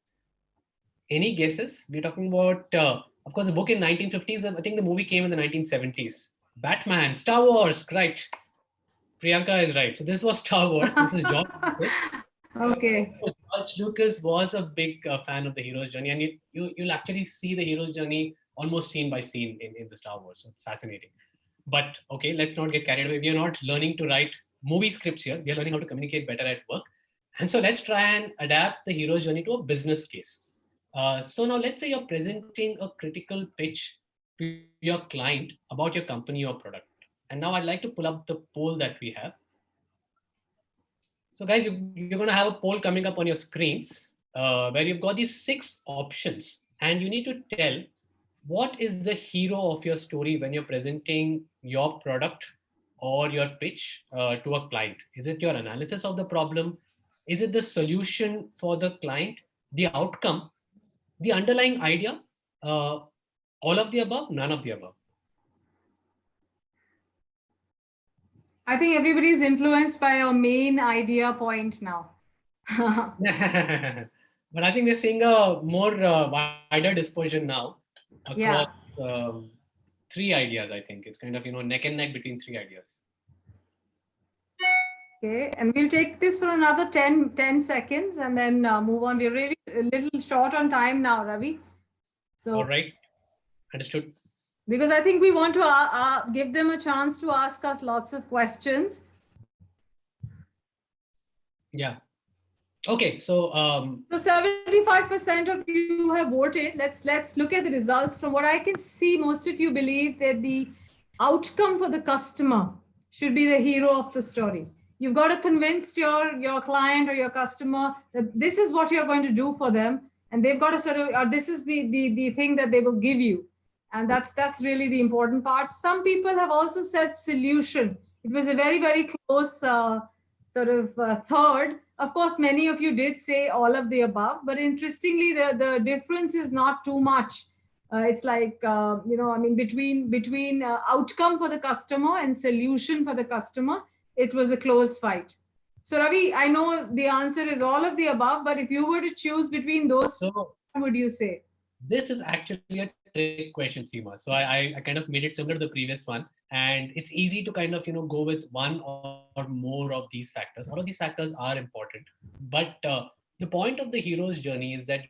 Any guesses? We're talking about, of course, the book in 1950s. I think the movie came in the 1970s. Batman, Star Wars, right? Priyanka is right. So this was Star Wars. This is George Lucas. Okay. George Lucas was a big fan of the hero's journey, and you'll actually see the hero's journey almost scene by scene in the Star Wars. So it's fascinating. But okay, let's not get carried away. We are not learning to write movie scripts here. We are learning how to communicate better at work. And so let's try and adapt the hero's journey to a business case. So now let's say you're presenting a critical pitch to your client about your company or product. And now I'd like to pull up the poll that we have. So guys, you're going to have a poll coming up on your screens where you've got these 6 options, and you need to tell what is the hero of your story when you're presenting your product or your pitch to a client. Is it your analysis of the problem? Is it the solution for the client? The outcome? The underlying idea? Uh, all of the above? None of the above. I think everybody is influenced by your main idea point now. But I think we're seeing a more wider dispersion now across Yeah. 3 ideas. I think it's kind of neck and neck between 3 ideas. Okay, and we'll take this for another 10 seconds and then move on. We're really a little short on time now, Ravi. So, All right, understood. Because I think we want to give them a chance to ask us lots of questions. Yeah. Okay, so 75% of you have voted. Let's look at the results. From what I can see, most of you believe that the outcome for the customer should be the hero of the story. You've got to convince your client or your customer that this is what you're going to do for them, and they've got to sort of this is the thing that they will give you, and that's really the important part. Some people have also said solution. It was a very close sort of third. Of course, many of you did say all of the above, but interestingly, the difference is not too much. It's like I mean, between outcome for the customer and solution for the customer, it was a close fight. So Ravi, I know the answer is all of the above, but if you were to choose between those, so what would you say? this is actually a trick question, Seema. So I kind of made it similar to the previous one, and it's easy to kind of go with one or more of these factors. All of these factors are important, but the point of the hero's journey is that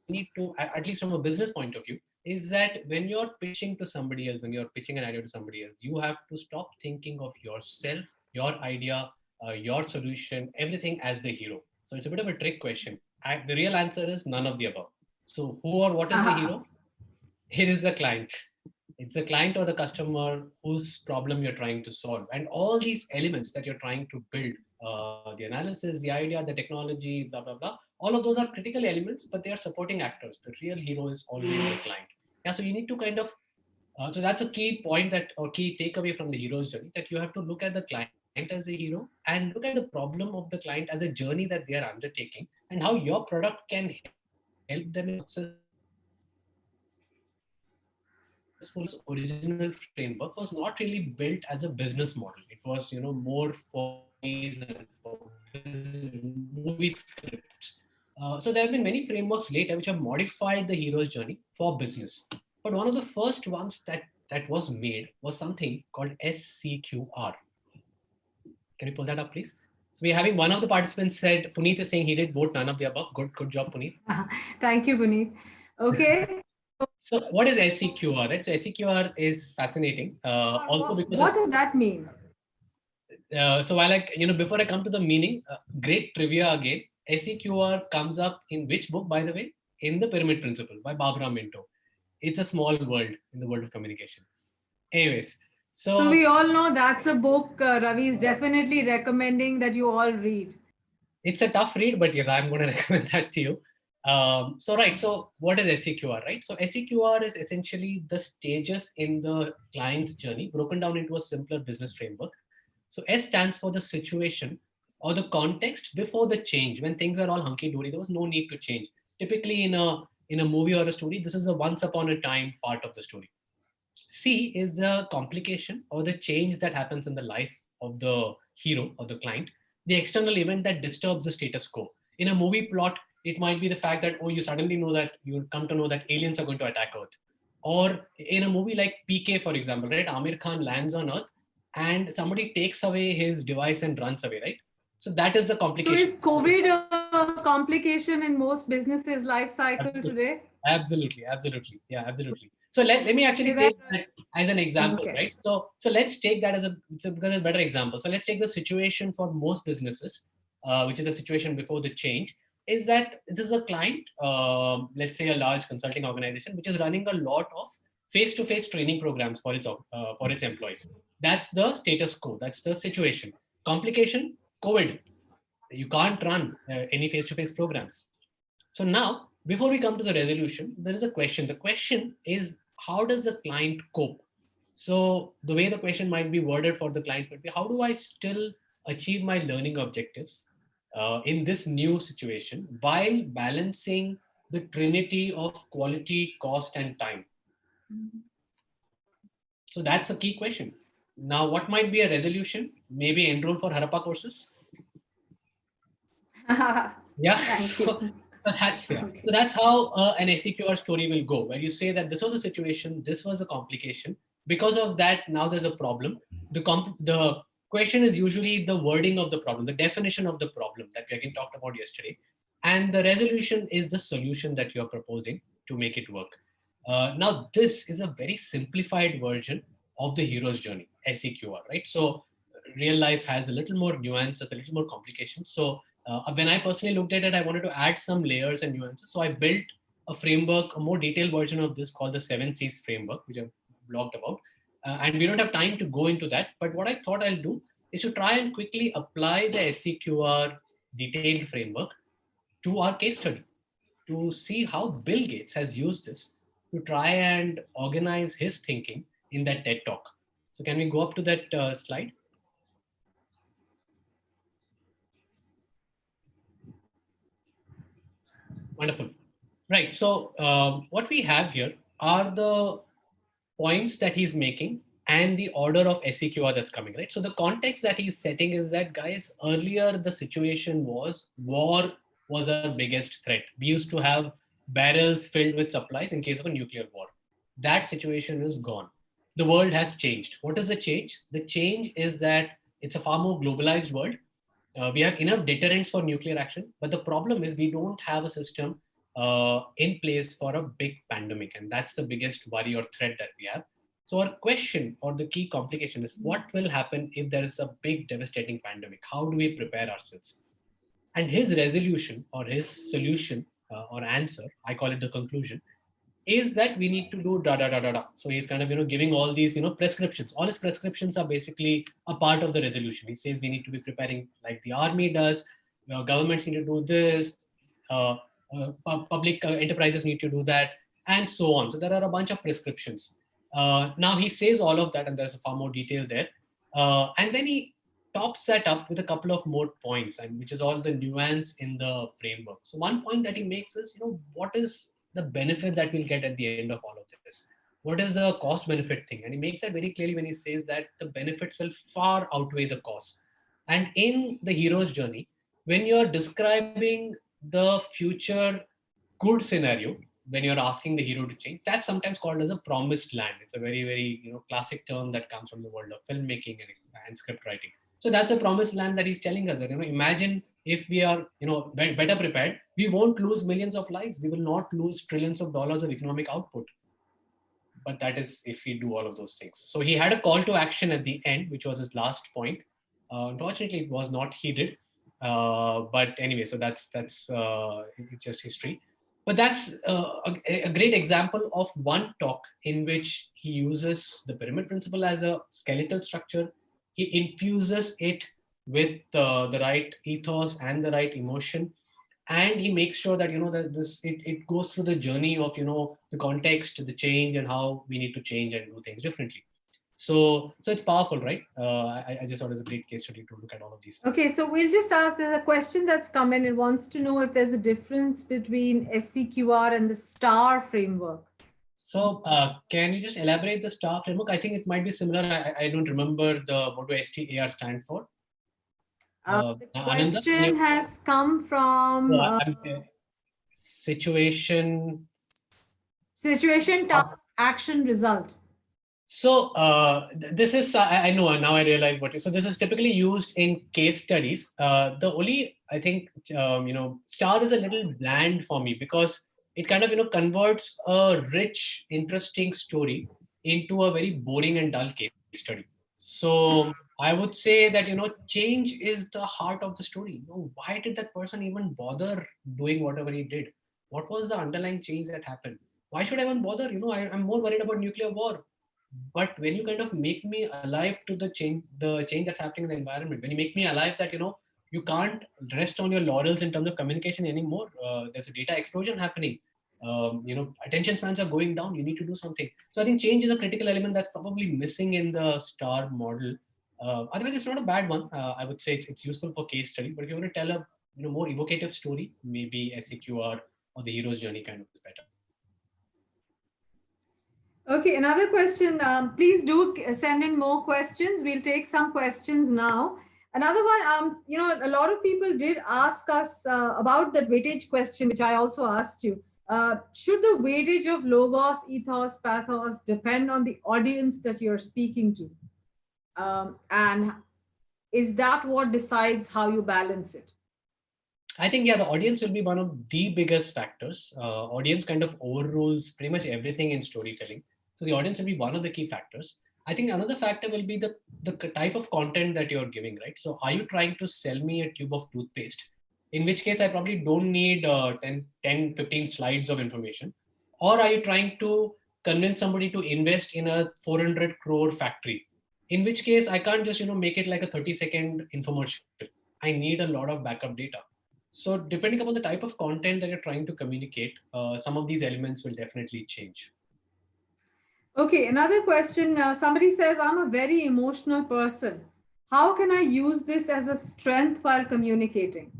you need to, at least from a business point of view, is that when you're pitching to somebody else, when you're pitching an idea to somebody else, you have to stop thinking of yourself, your idea, your solution, everything as the hero. So it's a bit of a trick question. The real answer is none of the above. So who or what is the hero? It is the client. It's the client or the customer whose problem you're trying to solve. And all these elements that you're trying to build, the analysis, the idea, the technology, blah, blah, blah, all of those are critical elements, but they are supporting actors. The real hero is always the client. Yeah, so you need to kind of, so that's a key point that, or key takeaway from the hero's journey, that you have to look at the client as a hero and look at the problem of the client as a journey that they are undertaking, and how your product can help them in success. original framework was not really built as a business model. It was, more for movies and for movie scripts. So there have been many frameworks later which have modified the hero's journey for business. But one of the first ones that was made was something called SCQR. Can you pull that up, please? So we're having one of the participants said, Puneet is saying he did vote none of the above. Good job, Puneet. Thank you, Puneet. Okay. So what is SCQR, right? So SCQR is fascinating. Also because what does that mean? So while before I come to the meaning, great trivia again. SCQR comes up in which book, by the way? In the Pyramid Principle by Barbara Minto. It's a small world in the world of communication. Anyways, so we all know that's a book Ravi is definitely recommending that you all read. It's a tough read, but yes, I'm going to recommend that to you. So what is SCQR, right? So SCQR is essentially the stages in the client's journey broken down into a simpler business framework. So S stands for the situation or the context before the change. When things were all hunky-dory, there was no need to change. Typically in a movie or a story, this is the once upon a time part of the story. C is the complication or the change that happens in the life of the hero or the client, the external event that disturbs the status quo. In a movie plot, it might be the fact that, you suddenly know that you come to know that aliens are going to attack Earth. Or in a movie like PK, for example, right? Amir Khan lands on Earth and somebody takes away his device and runs away, right? So that is the complication. So is COVID a complication in most businesses' life cycle today? Absolutely. Yeah, absolutely. So let me actually take that as an example, okay. Right? So let's take that because it's a better example. So let's take the situation for most businesses, which is a situation before the change, is that this is a client, let's say a large consulting organization, which is running a lot of face-to-face training programs for its employees. That's the status quo. That's the situation. Complication, COVID. You can't run any face-to-face programs. So now, before we come to the resolution, there is a question. The question is, how does the client cope? So the way the question might be worded for the client would be, how do I still achieve my learning objectives in this new situation while balancing the trinity of quality, cost, and time? So that's a key question. Now, what might be a resolution? Maybe enroll for Harappa courses. Yeah. So that's how an SCQR story will go, where you say that this was a situation, this was a complication. Because of that, now there's a problem. The question is usually the wording of the problem, the definition of the problem that we again talked about yesterday. And the resolution is the solution that you're proposing to make it work. Now, this is a very simplified version of the hero's journey, SCQR, right? So real life has a little more nuances, a little more complications. So when I personally looked at it, I wanted to add some layers and nuances. So I built a framework, a more detailed version of this called the 7Cs framework, which I've blogged about. And we don't have time to go into that. But what I thought I'll do is to try and quickly apply the SCQR detailed framework to our case study to see how Bill Gates has used this to try and organize his thinking in that TED Talk. So can we go up to that slide? Wonderful. Right. So what we have here are the points that he's making and the order of SCQR that's coming, right? So the context that he's setting is that, guys, earlier the situation was war was our biggest threat. We used to have barrels filled with supplies in case of a nuclear war. That situation is gone. The world has changed. What is the change? The change is that it's a far more globalized world. We have enough deterrents for nuclear action, but the problem is we don't have a system in place for a big pandemic, and that's the biggest worry or threat that we have. So our question or the key complication is, what will happen if there is a big devastating pandemic? How do we prepare ourselves? And his resolution or his solution or answer, I call it the conclusion, is that we need to do da da da da da. So he's kind of giving all these prescriptions. All his prescriptions are basically a part of the resolution. He says we need to be preparing like the army does. Governments need to do this. Public enterprises need to do that, and so on. So there are a bunch of prescriptions. Now he says all of that, and there's far more detail there. And then he tops that up with a couple of more points, and which is all the nuance in the framework. So one point that he makes is, what is the benefit that we'll get at the end of all of this? what is the cost benefit thing? And he makes that very clearly when he says that the benefits will far outweigh the costs. And in the hero's journey, when you're describing the future good scenario, when you're asking the hero to change, that's sometimes called as a promised land. It's a very, very classic term that comes from the world of filmmaking and script writing. So that's a promised land that he's telling us that, imagine if we are, better prepared, we won't lose millions of lives. We will not lose trillions of dollars of economic output. But that is if we do all of those things. So he had a call to action at the end, which was his last point. Unfortunately, it was not heeded. But anyway, so that's it's just history. But that's a great example of one talk in which he uses the pyramid principle as a skeletal structure. He infuses it with the right ethos and the right emotion, and he makes sure that that it goes through the journey of the context, the change, and how we need to change and do things differently. So it's powerful, right? I just thought it was a great case study to look at all of these things. Okay, so we'll just ask, there's a question that's come in. It wants to know if there's a difference between SCQR and the STAR framework. So can you just elaborate the STAR framework? I think it might be similar. I don't remember what do STAR stand for. The question has come from situation, task, action, result. So this is, I know now I realize what. So this is typically used in case studies. The only, I think, STAR is a little bland for me because it kind of converts a rich, interesting story into a very boring and dull case study. So I would say that change is the heart of the story. Why did that person even bother doing whatever he did? What was the underlying change that happened? Why should I even bother? I'm more worried about nuclear war. But when you kind of make me alive to the change that's happening in the environment, when you make me alive that you can't rest on your laurels in terms of communication anymore. There's a data explosion happening. Attention spans are going down. You need to do something. So I think change is a critical element that's probably missing in the STAR model. Otherwise, it's not a bad one. I would say it's useful for case studies. But if you want to tell a more evocative story, maybe SCQR or the hero's journey kind of is better. Okay, another question. Please do send in more questions. We'll take some questions now. Another one, a lot of people did ask us about that weightage question, which I also asked you. Should the weightage of logos, ethos, pathos depend on the audience that you're speaking to? And is that what decides how you balance it? I think, the audience will be one of the biggest factors. Audience kind of overrules pretty much everything in storytelling. So the audience will be one of the key factors. I think another factor will be the type of content that you're giving, right? So are you trying to sell me a tube of toothpaste? In which case, I probably don't need 10, 15 slides of information. Or are you trying to convince somebody to invest in a 400 crore factory? In which case, I can't just make it like a 30-second infomercial. I need a lot of backup data. So depending upon the type of content that you're trying to communicate, some of these elements will definitely change. Okay, another question. Somebody says, I'm a very emotional person. How can I use this as a strength while communicating?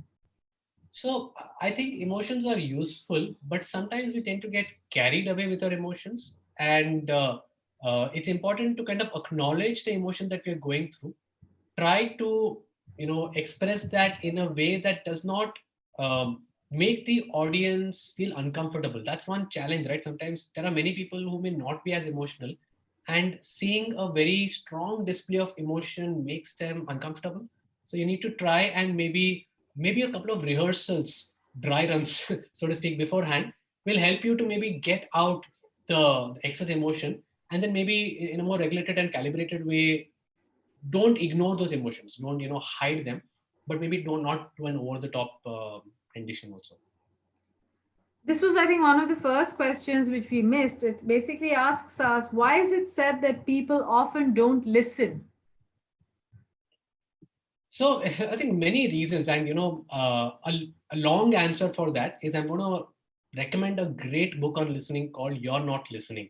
So I think emotions are useful, but sometimes we tend to get carried away with our emotions. And it's important to kind of acknowledge the emotion that we're going through. Try to, express that in a way that does not make the audience feel uncomfortable. That's one challenge, right? Sometimes there are many people who may not be as emotional, and seeing a very strong display of emotion makes them uncomfortable. So you need to try and maybe a couple of rehearsals, dry runs, so to speak, beforehand will help you to maybe get out the excess emotion, and then maybe in a more regulated and calibrated way, don't ignore those emotions, don't hide them, but maybe do not do an over the top rendition also. This was, I think, one of the first questions which we missed. It basically asks us, why is it said that people often don't listen? So I think many reasons, and a long answer for that is I'm going to recommend a great book on listening called You're Not Listening,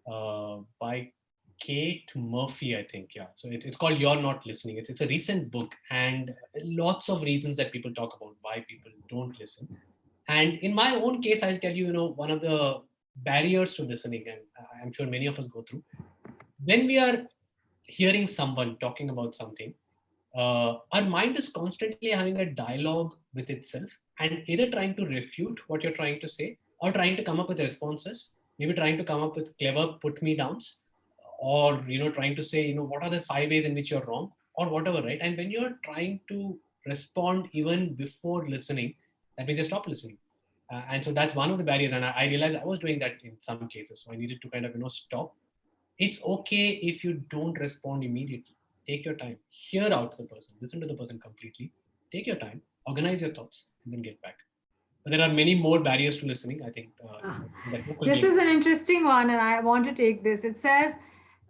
by Kate Murphy, I think. Yeah. So it's called You're Not Listening. It's a recent book, and lots of reasons that people talk about why people don't listen. And in my own case, I'll tell you, one of the barriers to listening, and I'm sure many of us go through. When we are hearing someone talking about something, our mind is constantly having a dialogue with itself and either trying to refute what you're trying to say or trying to come up with responses, maybe trying to come up with clever put me downs, or trying to say, what are the 5 ways in which you're wrong, or whatever, right? And when you're trying to respond even before listening, that means you stop listening. And so that's one of the barriers, and I realized I was doing that in some cases, so I needed to kind of stop. It's okay if you don't respond immediately. Take your time, hear out the person, listen to the person completely, take your time, organize your thoughts, and then get back. But there are many more barriers to listening, I think. That book will This be. is an interesting one, and I want to take this. It says,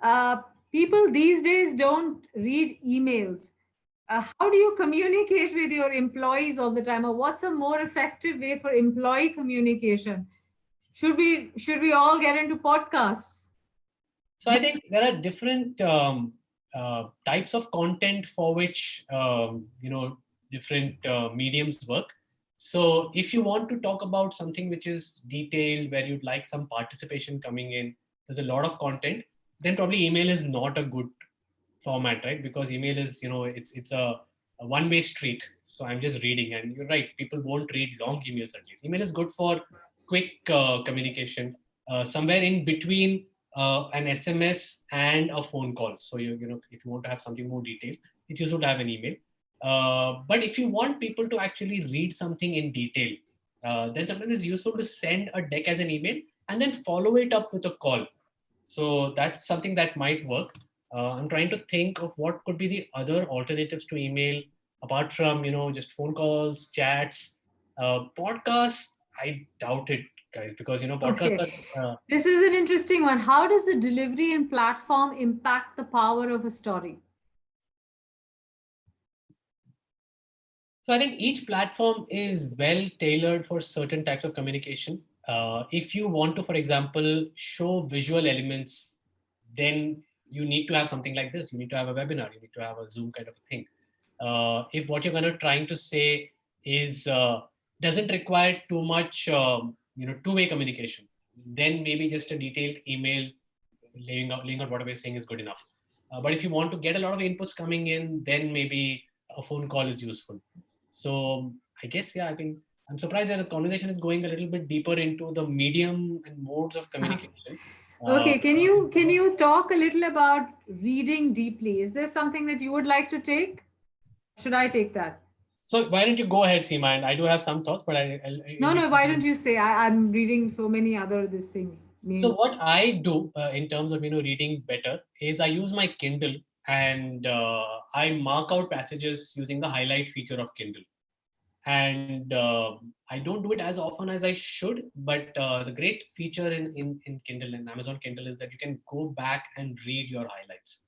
uh, people these days don't read emails. How do you communicate with your employees all the time, or what's a more effective way for employee communication? Should we all get into podcasts? So I think there are different types of content for which different mediums work. So if you want to talk about something which is detailed, where you'd like some participation coming in, there's a lot of content. Then probably email is not a good format, right? Because email is, it's a one-way street. So I'm just reading, and you're right, people won't read long emails at least. Email is good for quick communication, somewhere in between an SMS and a phone call. So if you want to have something more detailed, it's useful to have an email. But if you want people to actually read something in detail, then sometimes it's useful to send a deck as an email and then follow it up with a call. So that's something that might work. I'm trying to think of what could be the other alternatives to email apart from just phone calls, chats, podcasts. I doubt it, guys, because podcasts Okay. are. This is an interesting one. How does the delivery and platform impact the power of a story? So I think each platform is well tailored for certain types of communication. If you want to, for example, show visual elements, then you need to have something like this. You need to have a webinar. You need to have a Zoom kind of a thing. If what you're going to trying to say is doesn't require too much, two-way communication, then maybe just a detailed email laying out what we're saying is good enough. But if you want to get a lot of inputs coming in, then maybe a phone call is useful. So I guess, yeah, I think I'm surprised that the conversation is going a little bit deeper into the medium and modes of communication. Uh, Okay, can you talk a little about reading deeply? Is there something that you would like to take? Should I take that? so why don't you go ahead, Seema? And I do have some thoughts, but No, it'll no, why don't be. you say? I'm reading so many other these things. So Mean, what I do in terms of reading better is I use my Kindle, and I mark out passages using the highlight feature of Kindle. And I don't do it as often as I should, but the great feature in Kindle and Amazon Kindle is that you can go back and read your highlights.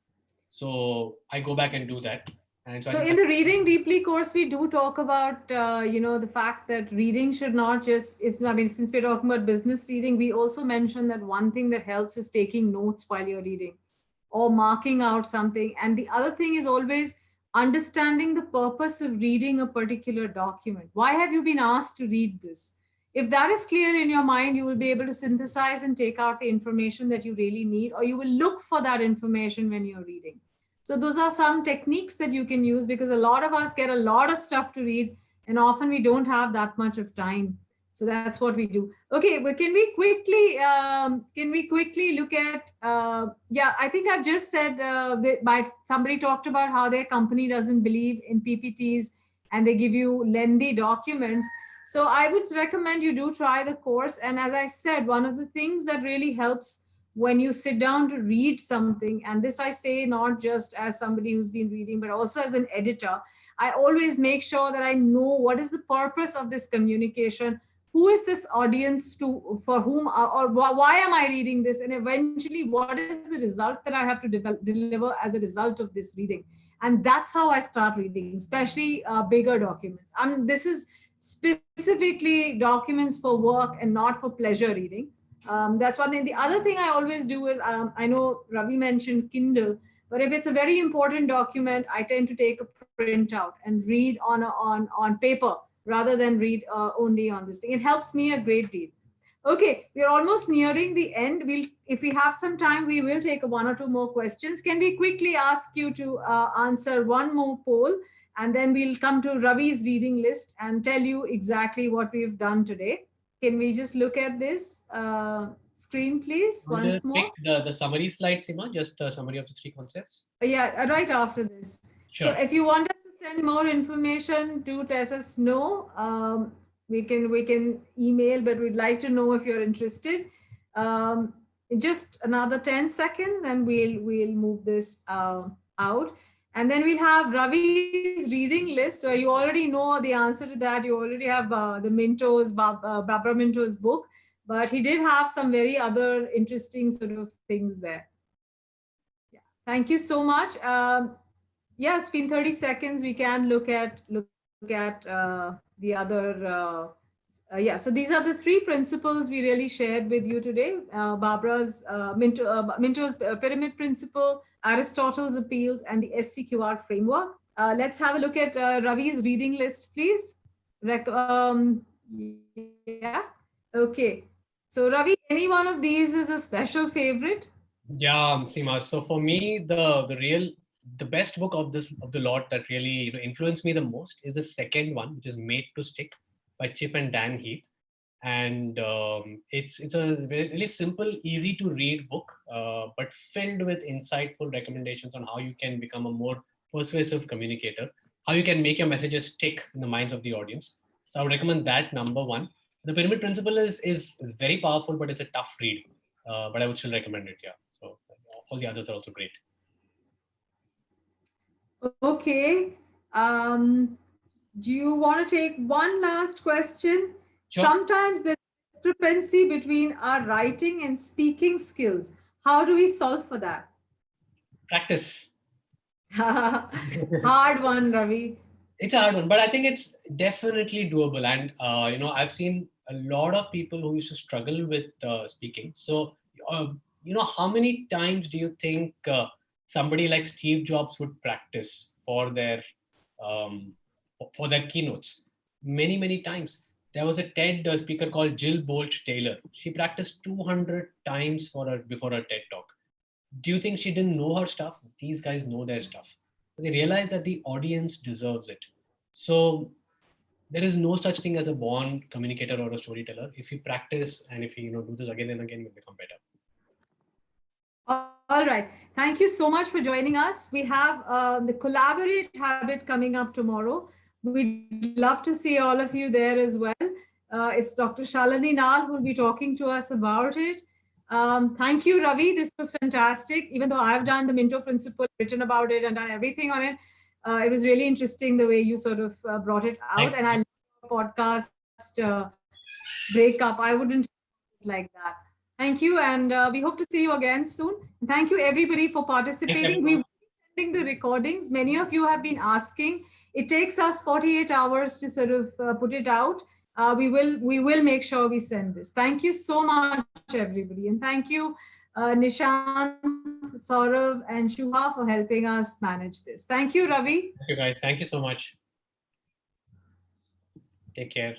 So I go back and do that, and so I so think in that. the reading deeply course, we do talk about the fact that reading should not just it's. I mean, since we're talking about business reading, we also mentioned that one thing that helps is taking notes while you're reading, or marking out something. And the other thing is always understanding the purpose of reading a particular document. Why have you been asked to read this? If that is clear in your mind, you will be able to synthesize and take out the information that you really need, or you will look for that information when you're reading. So, those are some techniques that you can use because a lot of us get a lot of stuff to read, and often we don't have that much of time. So that's what we do. Okay, but can we quickly look at yeah, I think I've just said by somebody talked about how their company doesn't believe in PPTs and they give you lengthy documents. So I would recommend you do try the course. And as I said, one of the things that really helps when you sit down to read something, and this I say not just as somebody who's been reading, but also as an editor, I always make sure that I know what is the purpose of this communication, who is this audience to, for whom, or why am I reading this, and eventually what is the result that I have to deliver as a result of this reading. And that's how I start reading, especially bigger documents. This is specifically documents for work and not for pleasure reading. That's one thing. The other thing I always do is, I know Ravi mentioned Kindle, but if it's a very important document, I tend to take a printout and read on paper rather than read only on this thing. It helps me a great deal. Okay, we're almost nearing the end. If we have some time, we will take one or two more questions. Can we quickly ask you to answer one more poll, and then we'll come to Ravi's reading list and tell you exactly what we've done today. Can we just look at this screen, please, Want to once more? pick the summary slide, Seema? Just a summary of the three concepts. Yeah, right after this. So Sure. if you want us to send more information, do let us know. We can email, but we'd like to know if you're interested. Um, just another 10 seconds, and we'll move this out. And then we'll have Ravi's reading list, where you already know the answer to that. You already have the Barbara Minto's book, but he did have some very other interesting sort of things there. Yeah. Thank you so much. Yeah, it's been 30 seconds. We can look at the other. Yeah, so these are the three principles we really shared with you today. Minto's pyramid principle, Aristotle's appeals, and the SCQR framework. Let's have a look at Ravi's reading list, please. Yeah. Okay. So Ravi, any one of these is a special favorite? Yeah, Seema. So for me, the best book of the lot that really influenced me the most is the second one, which is Made to Stick by Chip and Dan Heath. And it's a really simple, easy to read book, but filled with insightful recommendations on how you can become a more persuasive communicator, how you can make your messages stick in the minds of the audience. So I would recommend that, number one. The pyramid principle is very powerful, but it's a tough read. But I would still recommend it. Yeah. So all the others are also great. Okay. Um, do you want to take one last question? Sure. Sometimes there's a discrepancy between our writing and speaking skills. How do we solve for that? Practice. Hard one, Ravi. It's a hard one, but I think it's definitely doable. And I've seen a lot of people who used to struggle with speaking. So, uh, how many times do you think somebody like Steve Jobs would practice um, for their keynotes? Many, many times. There was a TED speaker called Jill Bolt Taylor. She practiced 200 times before her TED talk. Do you think she didn't know her stuff? These guys know their stuff. They realize that the audience deserves it. So there is no such thing as a born communicator or a storyteller. If you practice and if you do this again and again, you'll become better. All right. Thank you so much for joining us. We have the Collaborate Habit coming up tomorrow. We'd love to see all of you there as well. It's Dr. Shalini Nal who will be talking to us about it. Thank you, Ravi. This was fantastic. Even though I've done the Minto Principle, written about it, and done everything on it, it was really interesting the way you sort of brought it out. Thanks. And I love your podcast breakup. I wouldn't like that. Thank you, and we hope to see you again soon. Thank you, everybody, for participating. We will be sending the recordings. Many of you have been asking. It takes us 48 hours to sort of put it out. We will make sure we send this. Thank you so much, everybody, and thank you, Nishant, Saurav, and Shubha for helping us manage this. Thank you, Ravi. Thank you, guys. Thank you so much. Take care.